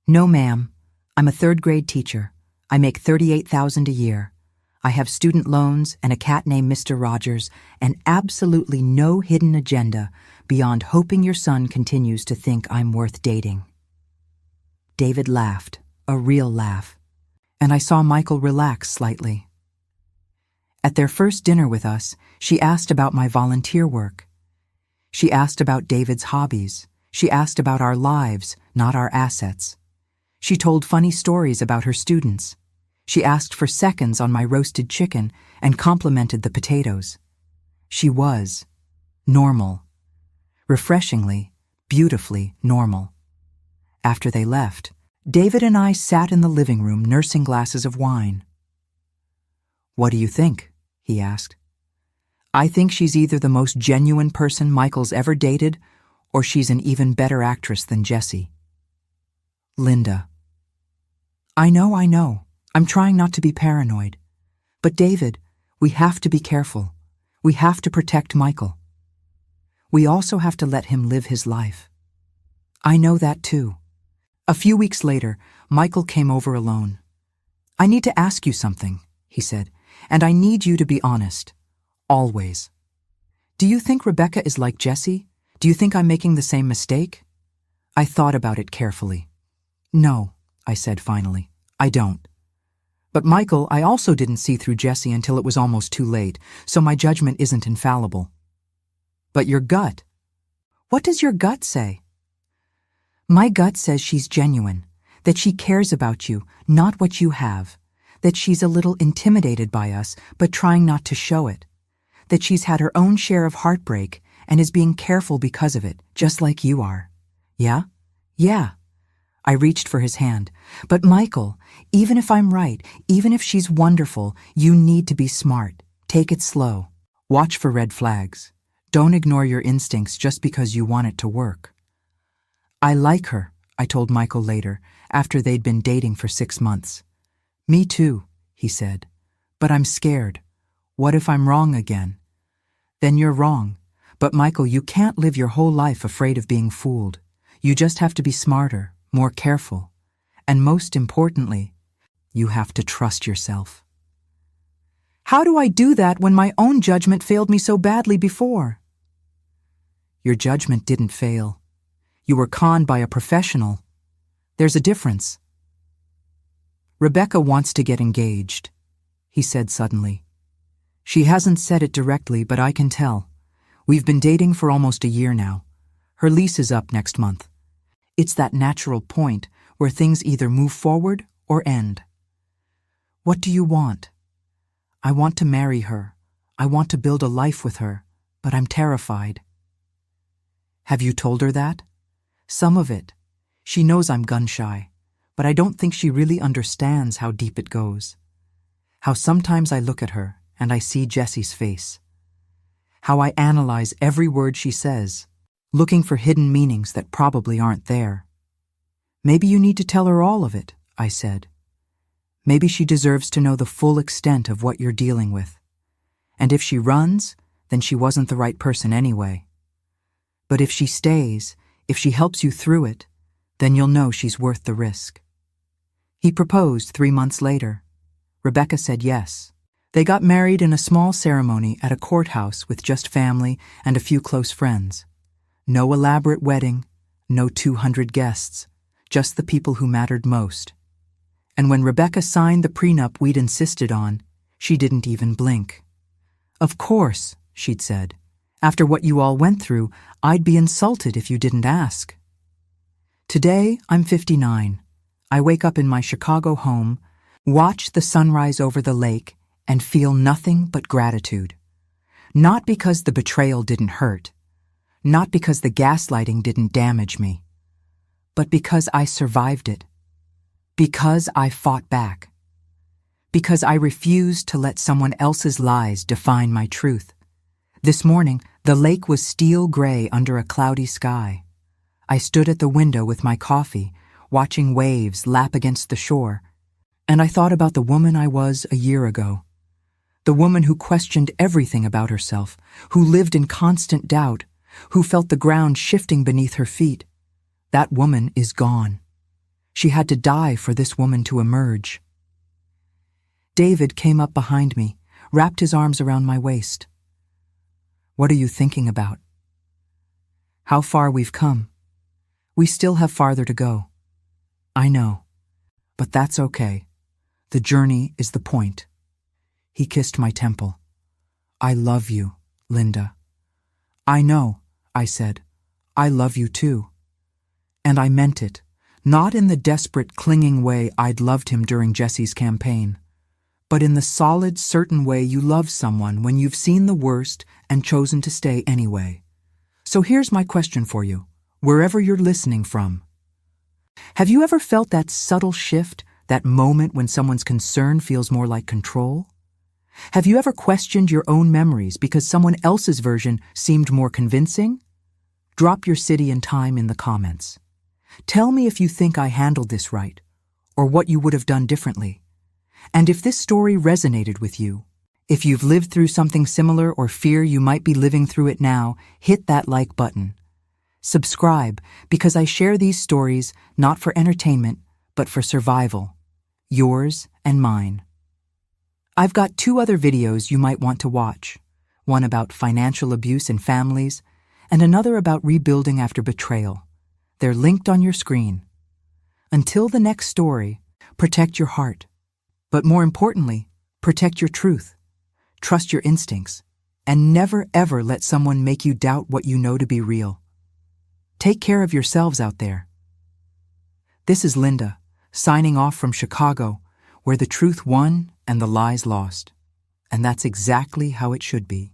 [SPEAKER 1] "No, ma'am. I'm a third-grade teacher. I make $38,000 a year. I have student loans and a cat named Mr. Rogers and absolutely no hidden agenda beyond hoping your son continues to think I'm worth dating." David laughed, a real laugh, and I saw Michael relax slightly. At their first dinner with us, she asked about my volunteer work. She asked about David's hobbies. She asked about our lives, not our assets. She told funny stories about her students. She asked for seconds on my roasted chicken and complimented the potatoes. She was normal. Refreshingly, beautifully normal. After they left, David and I sat in the living room nursing glasses of wine. "What do you think?" he asked. "I think she's either the most genuine person Michael's ever dated, or she's an even better actress than Jessie." Linda. I know. I'm trying not to be paranoid. But David, we have to be careful. We have to protect Michael. We also have to let him live his life. I know that too. A few weeks later, Michael came over alone. "I need to ask you something," he said, "and I need you to be honest. Always. Do you think Rebecca is like Jessie? Do you think I'm making the same mistake?" I thought about it carefully. "No," I said finally. "I don't. But Michael, I also didn't see through Jessie until it was almost too late, so my judgment isn't infallible." "But your gut." "What does your gut say?" "My gut says she's genuine, that she cares about you, not what you have, that she's a little intimidated by us, but trying not to show it, that she's had her own share of heartbreak and is being careful because of it, just like you are." "Yeah?" "Yeah." I reached for his hand. "But Michael, even if I'm right, even if she's wonderful, you need to be smart. Take it slow. Watch for red flags. Don't ignore your instincts just because you want it to work. I like her, I told Michael later, after they'd been dating for 6 months. Me too, he said. But I'm scared. What if I'm wrong again? Then you're wrong. But Michael, you can't live your whole life afraid of being fooled. You just have to be smarter, more careful. And most importantly, you have to trust yourself. How do I do that when my own judgment failed me so badly before? Your judgment didn't fail. You were conned by a professional. There's a difference. Rebecca wants to get engaged, he said suddenly. She hasn't said it directly, but I can tell. We've been dating for almost a year now. Her lease is up next month. It's that natural point where things either move forward or end. What do you want? I want to marry her. I want to build a life with her, but I'm terrified. Have you told her that? Some of it. She knows I'm gun-shy, but I don't think she really understands how deep it goes. How sometimes I look at her and I see Jesse's face. How I analyze every word she says, looking for hidden meanings that probably aren't there. Maybe you need to tell her all of it, I said. Maybe she deserves to know the full extent of what you're dealing with. And if she runs, then she wasn't the right person anyway. But if she stays, if she helps you through it, then you'll know she's worth the risk. He proposed 3 months later. Rebecca said yes. They got married in a small ceremony at a courthouse with just family and a few close friends. No elaborate wedding, no 200 guests, just the people who mattered most. And when Rebecca signed the prenup we'd insisted on, she didn't even blink. Of course, she'd said. After what you all went through, I'd be insulted if you didn't ask. Today, I'm 59. I wake up in my Chicago home, watch the sunrise over the lake, and feel nothing but gratitude. Not because the betrayal didn't hurt, not because the gaslighting didn't damage me, but because I survived it. Because I fought back. Because I refused to let someone else's lies define my truth. This morning, the lake was steel gray under a cloudy sky. I stood at the window with my coffee, watching waves lap against the shore, and I thought about the woman I was a year ago. The woman who questioned everything about herself, who lived in constant doubt, who felt the ground shifting beneath her feet. That woman is gone. She had to die for this woman to emerge. David came up behind me, wrapped his arms around my waist. What are you thinking about? How far we've come. We still have farther to go. I know, but that's okay. The journey is the point. He kissed my temple. I love you, Linda. I know, I said. I love you too. And I meant it, not in the desperate, clinging way I'd loved him during Jesse's campaign, but in the solid, certain way you love someone when you've seen the worst and chosen to stay anyway. So here's my question for you, wherever you're listening from. Have you ever felt that subtle shift, that moment when someone's concern feels more like control? Have you ever questioned your own memories because someone else's version seemed more convincing? Drop your city and time in the comments. Tell me if you think I handled this right, or what you would have done differently. And if this story resonated with you, if you've lived through something similar or fear you might be living through it now, hit that like button. Subscribe, because I share these stories not for entertainment, but for survival. Yours and mine. I've got 2 other videos you might want to watch. One about financial abuse in families, and another about rebuilding after betrayal. They're linked on your screen. Until the next story, protect your heart. But more importantly, protect your truth. Trust your instincts. And never ever let someone make you doubt what you know to be real. Take care of yourselves out there. This is Linda, signing off from Chicago, where the truth won and the lies lost. And that's exactly how it should be.